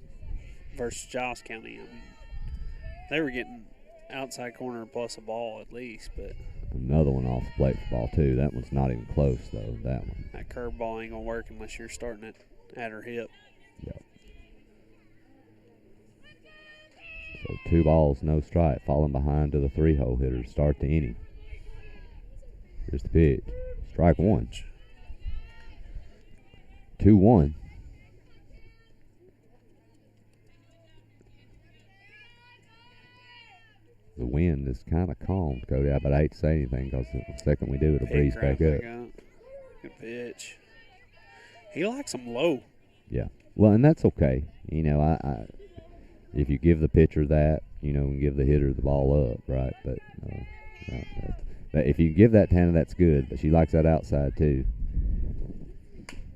versus Giles County. They were getting outside corner plus a ball at least, but another one off the plate for ball too. That one's not even close though. That one. That curveball ain't gonna work unless you're starting it at her hip. Yep. So 2 balls, no strike, falling behind to the 3-hole hitter to start the inning. Here's the pitch. Strike 1. 2-1. The wind is kind of calm, Cody, but I hate to say anything because the second we do, it'll breeze back up. Good pitch. He likes them low. Yeah. Well, and that's okay. You know, I if you give the pitcher that, you know, and give the hitter the ball up, right? But if you give that to Hannah, that's good. But she likes that outside too.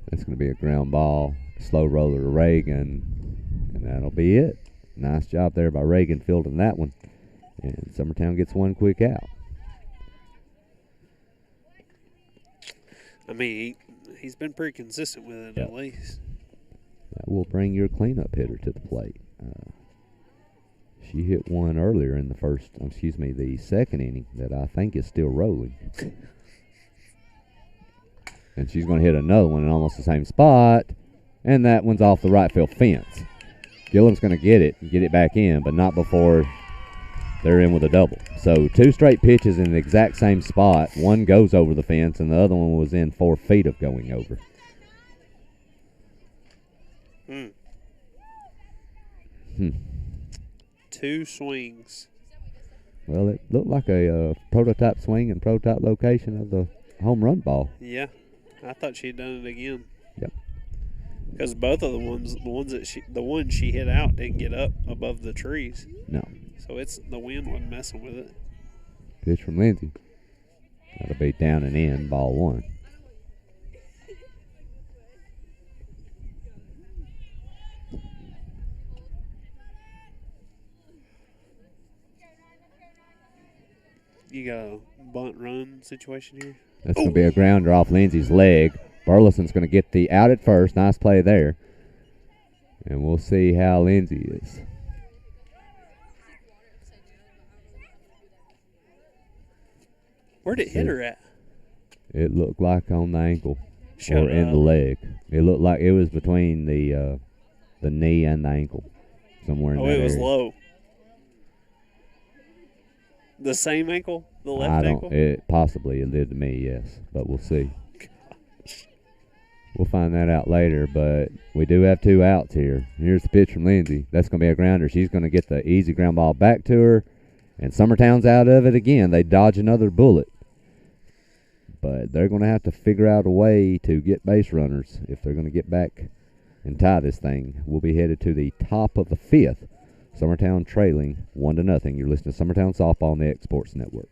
That's going to be a ground ball, slow roller to Reagan, and that'll be it. Nice job there by Reagan fielding that one. And Summertown gets one quick out. I mean, he's been pretty consistent with it at least. That will bring your cleanup hitter to the plate. She hit one earlier in the second inning that I think is still rolling. And she's going to hit another one in almost the same spot, and that one's off the right field fence. Gillum's going to get it back in, but not before they're in with a double. So 2 straight pitches in the exact same spot. One goes over the fence, and the other one was in 4 feet of going over. Hmm. 2 swings. Well, it looked like a prototype swing and prototype location of the home run ball. Yeah, I thought she had done it again. Yep. Because both of the one she hit out didn't get up above the trees. No. So the wind wasn't messing with it. Pitch from Lindsay. That'll be down and in, ball 1. You got a bunt run situation here? That's going to be a grounder off Lindsay's leg. Burleson's going to get the out at first. Nice play there. And we'll see how Lindsay is. Where'd it hit her at? It looked like on the ankle Shut in up. the leg. It looked like it was between the knee and the ankle, somewhere in that it was area. low. The same ankle? The left ankle? Possibly it did to me, yes, but we'll see. We'll find that out later, but we do have 2 outs here. Here's the pitch from Lindsay. That's going to be a grounder. She's going to get the easy ground ball back to her, and Summertown's out of it again. They dodge another bullet. But they're going to have to figure out a way to get base runners if they're going to get back and tie this thing. We'll be headed to the top of the 5th. Summertown trailing 1-0. You're listening to Summertown Softball on the X Sports Network.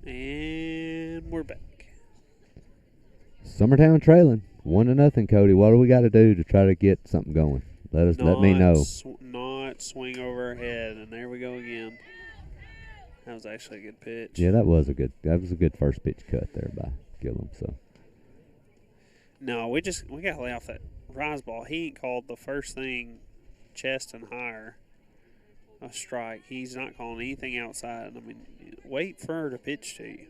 And we're back. Summertown trailing 1-0. Cody, what do we got to do to try to get something going? Let me know. Not swing over her head, and there we go again. That was actually a good pitch. Yeah, that was a good first pitch cut there by Gillum. So No, we got to lay off that rise ball. He ain't called the first thing chest and higher a strike. He's not calling anything outside. I mean, wait for her to pitch to you.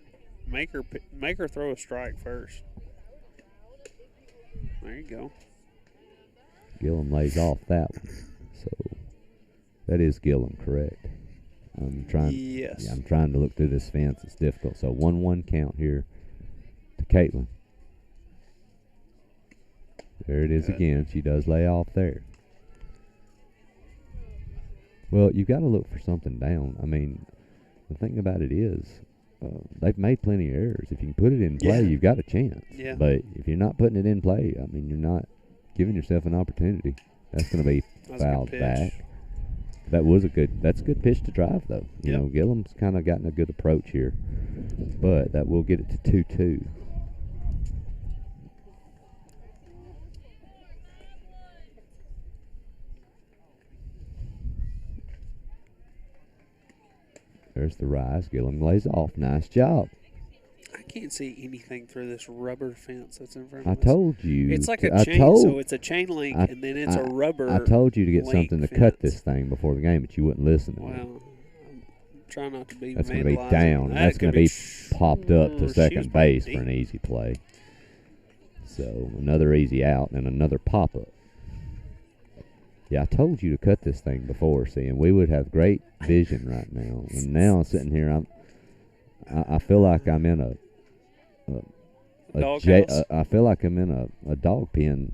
Make her throw a strike first. There you go. Gillum lays off that one. So that is Gillum, correct? Yes. Yeah, I'm trying to look through this fence. It's difficult. So 1-1 count here to Caitlin. There it is again. She does lay off there. Well, you got to look for something down. I mean, the thing about it is, they've made plenty of errors. If you can put it in play, you've got a chance. Yeah. But if you're not putting it in play, I mean, you're not giving yourself an opportunity. That's going to be fouled back. That's a good pitch to drive, though. You know, Gillum's kind of gotten a good approach here. But that will get it to 2-2. There's the rise. Gillum lays off. Nice job. I can't see anything through this rubber fence that's in front I of us. told you. It's like a chain, so it's a chain link, and then it's a rubber. I told you to get link something to fence. cut this thing before the game, but you wouldn't listen to me. Well, I'm trying not to be That's going to be vandalizing. down. That's going to be popped up to she was second pretty base deep. for an easy play. So another easy out and another pop up. Yeah, I told you to cut this thing before, see, and we would have great vision right now. And now I'm sitting here, I feel like I'm in a Doghouse? I feel like I'm in a dog pen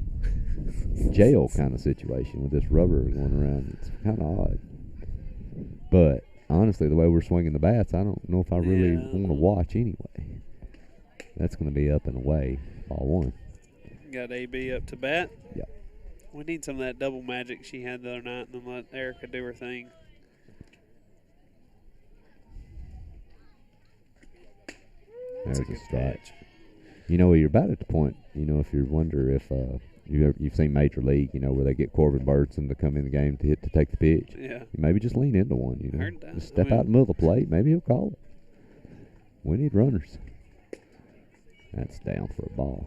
jail kind of situation with this rubber going around. It's kind of odd. But honestly, the way we're swinging the bats, I don't know if I really want to watch anyway. That's going to be up and away, ball one. Got AB up to bat. Yep. We need some of that double magic she had the other night, and then let Erica do her thing. There's That's a good strike. pitch. You know, you're about at the point, if you wonder if you've seen Major League, where they get Corbin Burton to come in the game to take the pitch. Yeah. Maybe just lean into one, Heard that. Just step out in the middle of the plate. Maybe he'll call it. We need runners. That's down for a ball.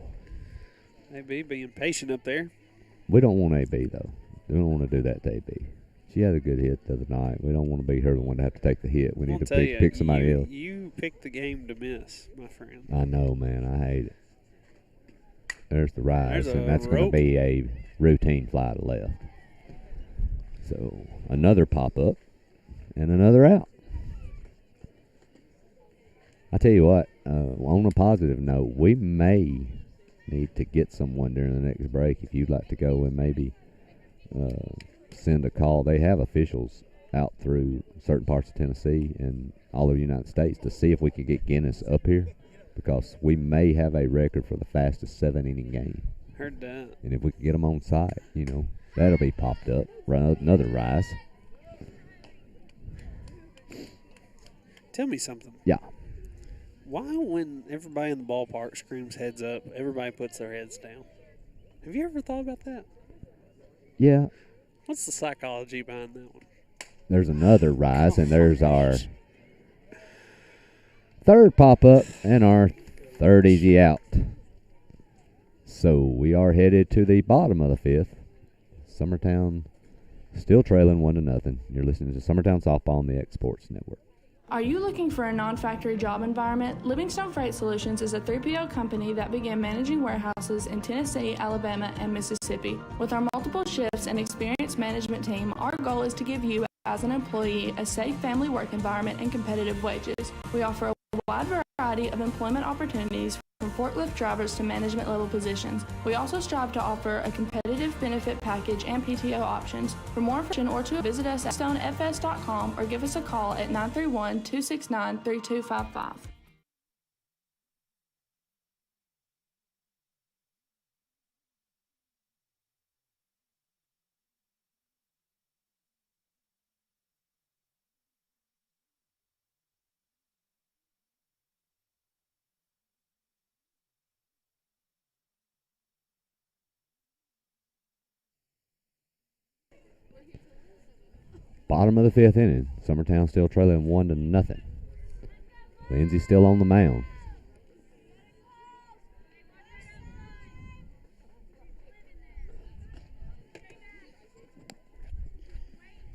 AB being patient up there. We don't want AB, though. We don't want to do that to AB. She had a good hit the other night. We don't want to be her the one to have to take the hit. We need to pick somebody else. You picked the game to miss, my friend. I know, man. I hate it. There's the rise, There's a and that's going to rope. be a routine fly to left. So another pop-up and another out. I tell you what, on a positive note, we may need to get someone during the next break if you'd like to go and maybe send a call. They have officials out through certain parts of Tennessee and all over the United States to see if we can get Guinness up here, because we may have a record for the fastest 7-inning game. Heard that. And if we can get them on site, that'll be popped up. Run another rise. Tell me something. Yeah. Why, when everybody in the ballpark screams heads up, everybody puts their heads down? Have you ever thought about that? Yeah. What's the psychology behind that one? There's another rise, and there's our third pop-up and our third easy out. So we are headed to the bottom of the fifth. Summertown still trailing 1-0. You're listening to Summertown Softball on the X Sports Network. Are you looking for a non-factory job environment? Livingstone Freight Solutions is a 3PL company that began managing warehouses in Tennessee, Alabama, and Mississippi. With our multiple shifts and experienced management team, our goal is to give you, as an employee, a safe family work environment and competitive wages. We offer a wide variety of employment opportunities from forklift drivers to management level positions. We also strive to offer a competitive benefit package and PTO options. For more information or to visit us at stonefs.com or give us a call at 931-269-3255. Bottom of the fifth inning. Summertown still trailing 1-0. Lindsay's still on the mound.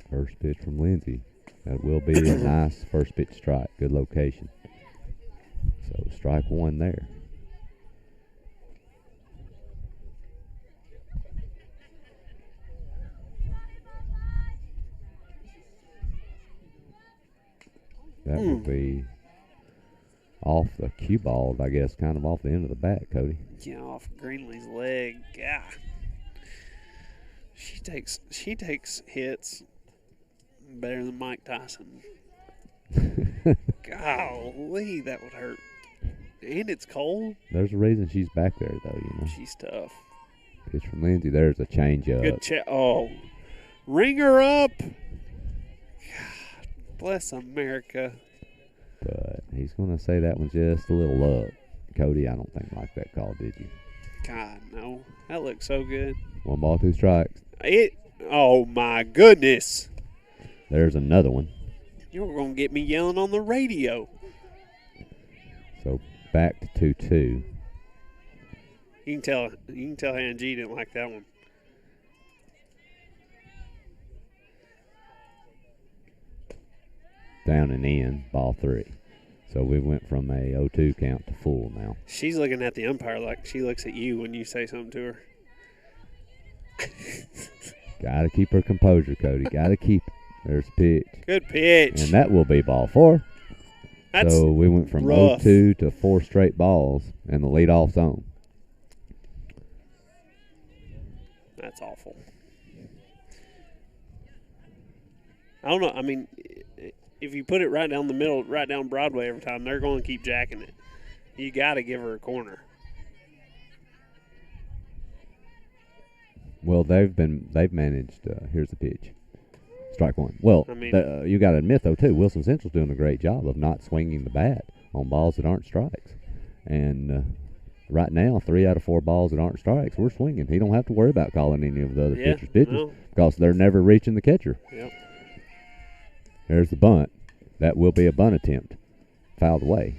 First pitch from Lindsay. That will be a nice first pitch strike. Good location. So strike one there. That will be off the cue ball, I guess, kind of off the end of the bat, Cody. Yeah, off Greenley's leg. God. She takes hits better than Mike Tyson. Golly, that would hurt. And it's cold. There's a reason she's back there, though, you know. She's tough. Pitch from Lindsay. There's a changeup. Good oh. Ring her up. God, bless America. But he's going to say that one's just a little up. Cody, I don't think like that call, did you? God, no. That looks so good. 1 ball, 2 strikes. Oh, my goodness. There's another one. You're going to get me yelling on the radio. So back to 2-2. You can tell Hannah G didn't like that one. Down and in, ball 3. So we went from a 0-2 count to full now. She's looking at the umpire like she looks at you when you say something to her. Got to keep her composure, Cody. Got to keep it. There's pitch. Good pitch. And that will be ball 4. That's so we went from rough. 0-2 to 4 straight balls and the leadoff zone. That's awful. I don't know. I mean, if you put it right down the middle, right down Broadway every time, they're going to keep jacking it. You got to give her a corner. Well, they've managed. Here's the pitch. Strike 1. Well, I mean, you got to admit, though, too, Wilson Central's doing a great job of not swinging the bat on balls that aren't strikes. And right now, 3 out of 4 balls that aren't strikes, we're swinging. He don't have to worry about calling any of the other pitchers' pitches because they're never reaching the catcher. Yep. There's the bunt. That will be a bunt attempt. Fouled away.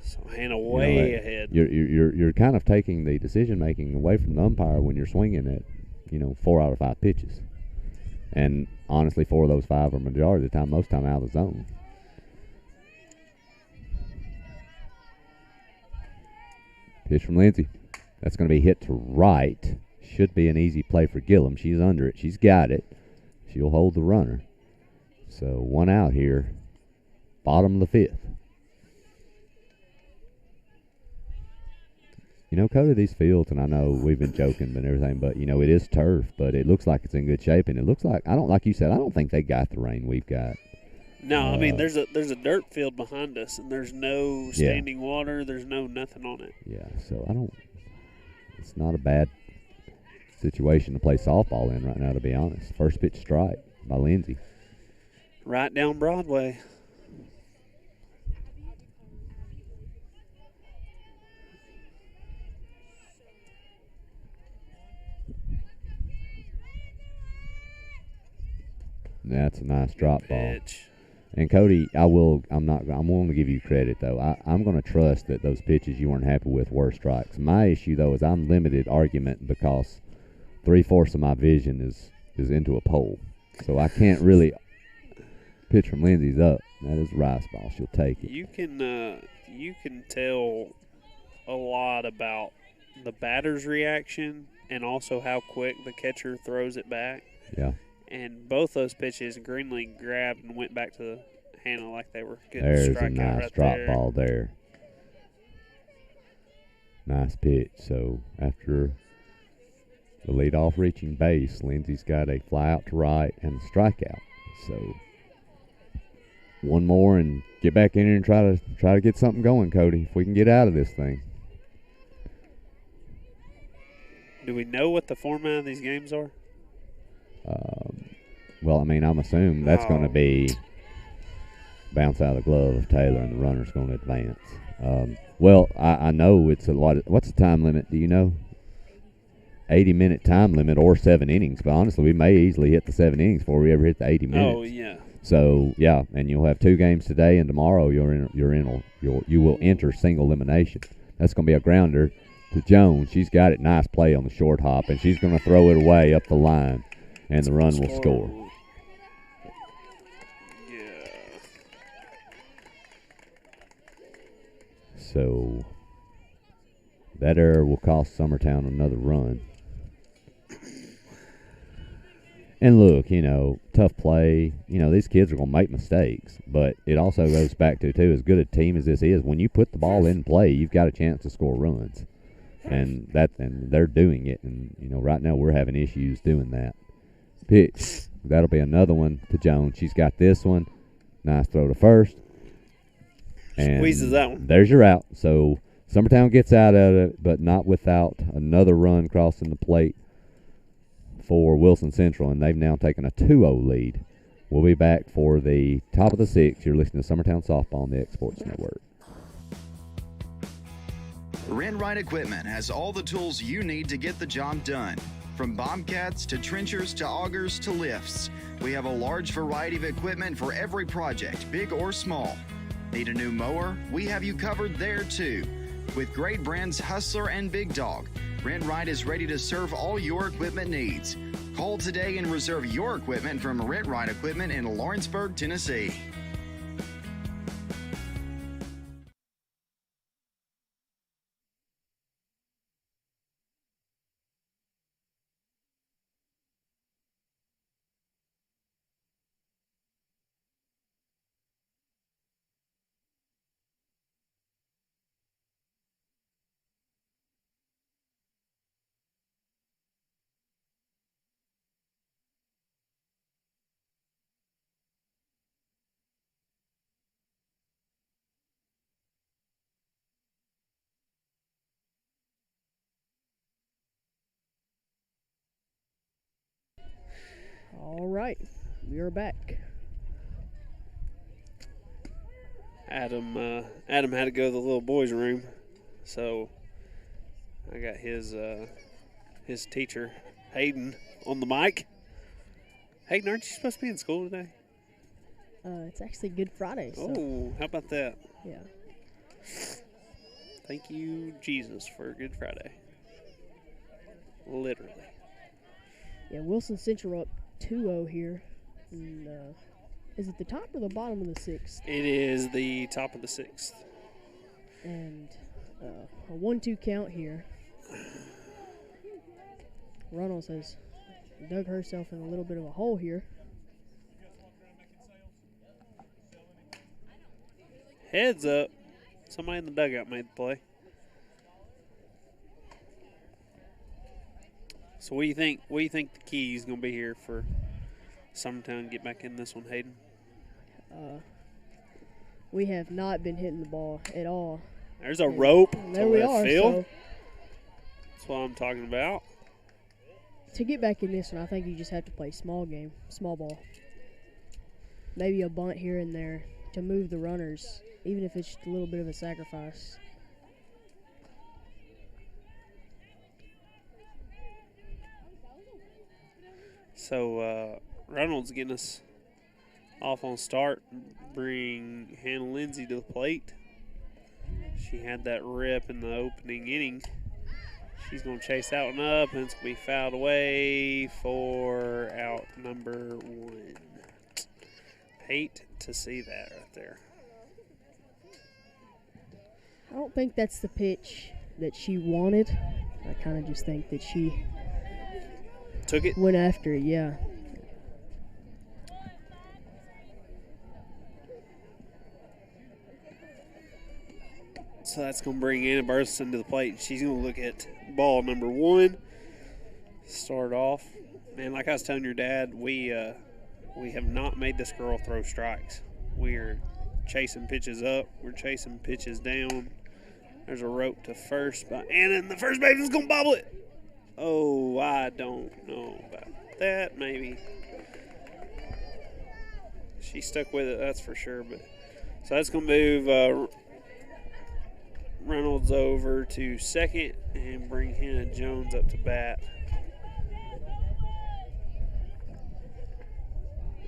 So Hannah way ahead. You're kind of taking the decision making away from the umpire when you're swinging at 4 out of 5 pitches. And honestly, 4 of those 5 are majority of the time, most time out of the zone. Pitch from Lindsay. That's going to be hit to right. Should be an easy play for Gillum. She's under it. She's got it. She'll hold the runner. So 1 out here. Bottom of the 5th. Cody, these fields, and I know we've been joking and everything, but, it is turf, but it looks like it's in good shape, and it looks like, like you said, I don't think they got the rain we've got. No, I mean, there's a dirt field behind us, and there's no standing water. There's no nothing on it. Yeah, so it's not a bad situation to play softball in right now, to be honest. First pitch strike by Lindsay. Right down Broadway. That's a nice drop ball. Pitch. And Cody, I'm willing to give you credit though. I'm going to trust that those pitches you weren't happy with were strikes. My issue though is I'm limited argument because 3/4 of my vision is into a pole, so I can't really pitch from Lindsay's up. That is a rice ball. She'll take it. You can tell a lot about the batter's reaction and also how quick the catcher throws it back. Yeah. And both those pitches, Greenlee grabbed and went back to Hannah like they were getting There's a a strikeout nice right drop there. ball there. Nice pitch. So after the leadoff reaching base, Lindsay's got a fly out to right and a strikeout. So one more and get back in here and try to get something going, Cody. If we can get out of this thing. Do we know what the format of these games are? Well, I mean, I'm assuming that's going to be bounce out of the glove of Taylor and the runner's going to advance. Well, I know it's a lot. What's the time limit? Do you know? 80-minute time limit or 7 innings. But honestly, we may easily hit the 7 innings before we ever hit the 80 minutes. Oh, yeah. So yeah, and you'll have 2 games today, and tomorrow you will enter single elimination. That's going to be a grounder to Jones. She's got it. Nice play on the short hop, and she's going to throw it away up the line, and the run will score. Yeah. So that error will cost Summertown another run. And look, tough play. These kids are going to make mistakes, but it also goes back to, too, as good a team as this is, when you put the ball in play, you've got a chance to score runs. And they're doing it. And, right now we're having issues doing that. Pitch. That'll be another one to Jones. She's got this one. Nice throw to first. And squeezes that one. There's your out. So Summertown gets out of it, but not without another run crossing the plate for Wilson Central, and they've now taken a 2-0 lead. We'll be back for the top of the 6th. You're listening to Summertown Softball on the X Sports Network. Rent-Right Equipment has all the tools you need to get the job done. From bobcats to trenchers to augers to lifts, we have a large variety of equipment for every project, big or small. Need a new mower? We have you covered there too. With great brands Hustler and Big Dog, Rent-Right is ready to serve all your equipment needs. Call today and reserve your equipment from Rent-Right Equipment in Lawrenceburg, Tennessee. All right, we are back. Adam had to go to the little boys' room, so I got his teacher, Hayden, on the mic. Hayden, aren't you supposed to be in school today? It's actually Good Friday. So. Oh, how about that? Yeah. Thank you, Jesus, for Good Friday. Literally. Yeah, Wilson Central up 2-0 here. And, is it the top or the bottom of the 6th? It is the top of the 6th. And a 1-2 count here. Runnels has dug herself in a little bit of a hole here. Heads up. Somebody in the dugout made the play. So what do you think? What do you think the key is going to be here for Summertown to get back in this one, Hayden? We have not been hitting the ball at all. There's a rope there to we left are, field. so that's what I'm talking about. to get back in this one, I think you just have to play small game, small ball. Maybe a bunt here and there to move the runners, even if it's just a little bit of a sacrifice. So Reynolds getting us off on start, bring Hannah Lindsay to the plate. She had that rip in the opening inning. She's going to chase that one up, and it's going to be fouled away for out number 1. Hate to see that right there. I don't think that's the pitch that she wanted. I kind of just think that she took it, went after it, yeah. So that's going to bring Anna Burleson to the plate. She's going to look at ball number 1. Start off. Man, like I was telling your dad, we have not made this girl throw strikes. We're chasing pitches up. We're chasing pitches down. There's a rope to first by Anna, and the first baseman's going to bobble it. Oh, I don't know about that, maybe. She stuck with it, that's for sure. But so that's going to move Reynolds over to second and bring Hannah Jones up to bat.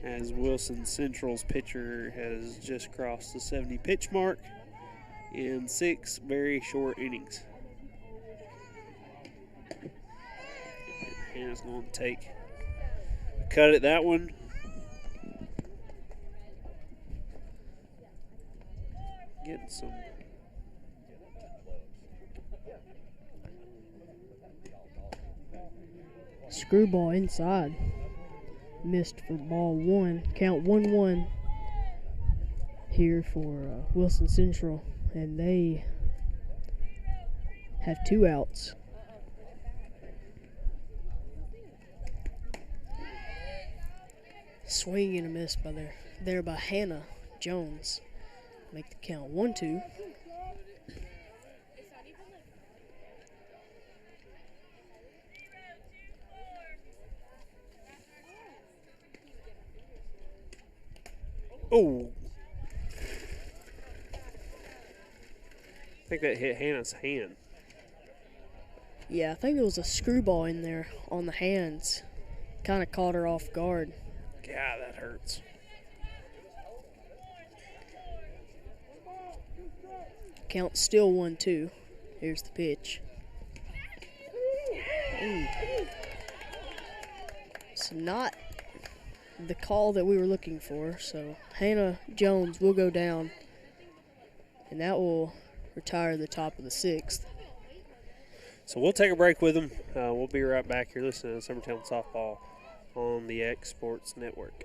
as Wilson Central's pitcher has just crossed the 70 pitch mark in 6 very short innings. Hannah's going to take a cut at that one. Getting some screwball inside. Missed for ball 1. Count 1-1 here for Wilson Central, and they have 2 outs. Swing and a miss by Hannah Jones. Make the count 1-2. Oh. I think that hit Hannah's hand. Yeah, I think there was a screwball in there on the hands. Kind of caught her off guard. God, that hurts. Count still 1-2. Here's the pitch. Ooh. It's not the call that we were looking for, so Hannah Jones will go down, and that will retire the top of the 6th. So we'll take a break with them. We'll be right back here listening to Summertown Softball on the X Sports Network.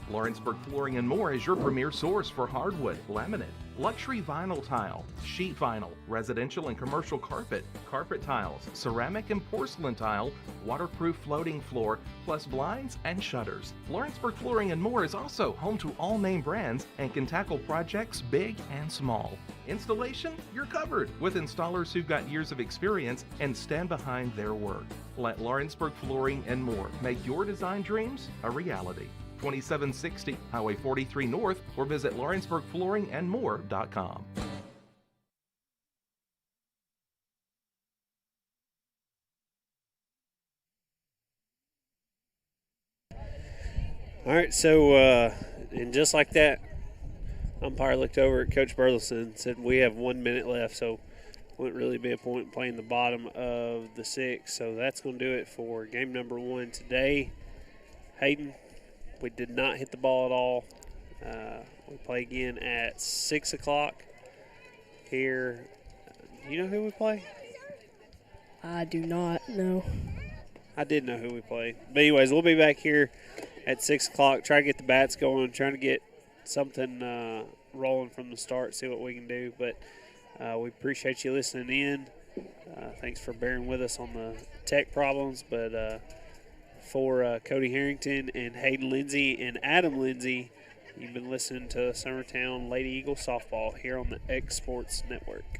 Lawrenceburg Flooring and More is your premier source for hardwood, laminate, luxury vinyl tile, sheet vinyl, residential and commercial carpet, carpet tiles, ceramic and porcelain tile, waterproof floating floor, plus blinds and shutters. Lawrenceburg Flooring and More is also home to all name brands and can tackle projects big and small. Installation? You're covered with installers who've got years of experience and stand behind their work. Let Lawrenceburg Flooring and More make your design dreams a reality. 2760 Highway 43 North, or visit LawrenceburgFlooringandMore.com. All right, so and just like that, umpire looked over at Coach Burleson and said, we have 1 minute left, so wouldn't really be a point playing the bottom of the 6th. So that's going to do it for game number 1 today. Hayden, we did not hit the ball at all. We play again at 6 o'clock here. You know who we play? I do not know. I did know who we played. But anyways, we'll be back here at 6 o'clock. Try to get the bats going, trying to get something rolling from the start, see what we can do. But we appreciate you listening in. Thanks for bearing with us on the tech problems. But for Cody Harrington and Hayden Lindsay and Adam Lindsay, you've been listening to Summertown Lady Eagle Softball here on the X Sports Network.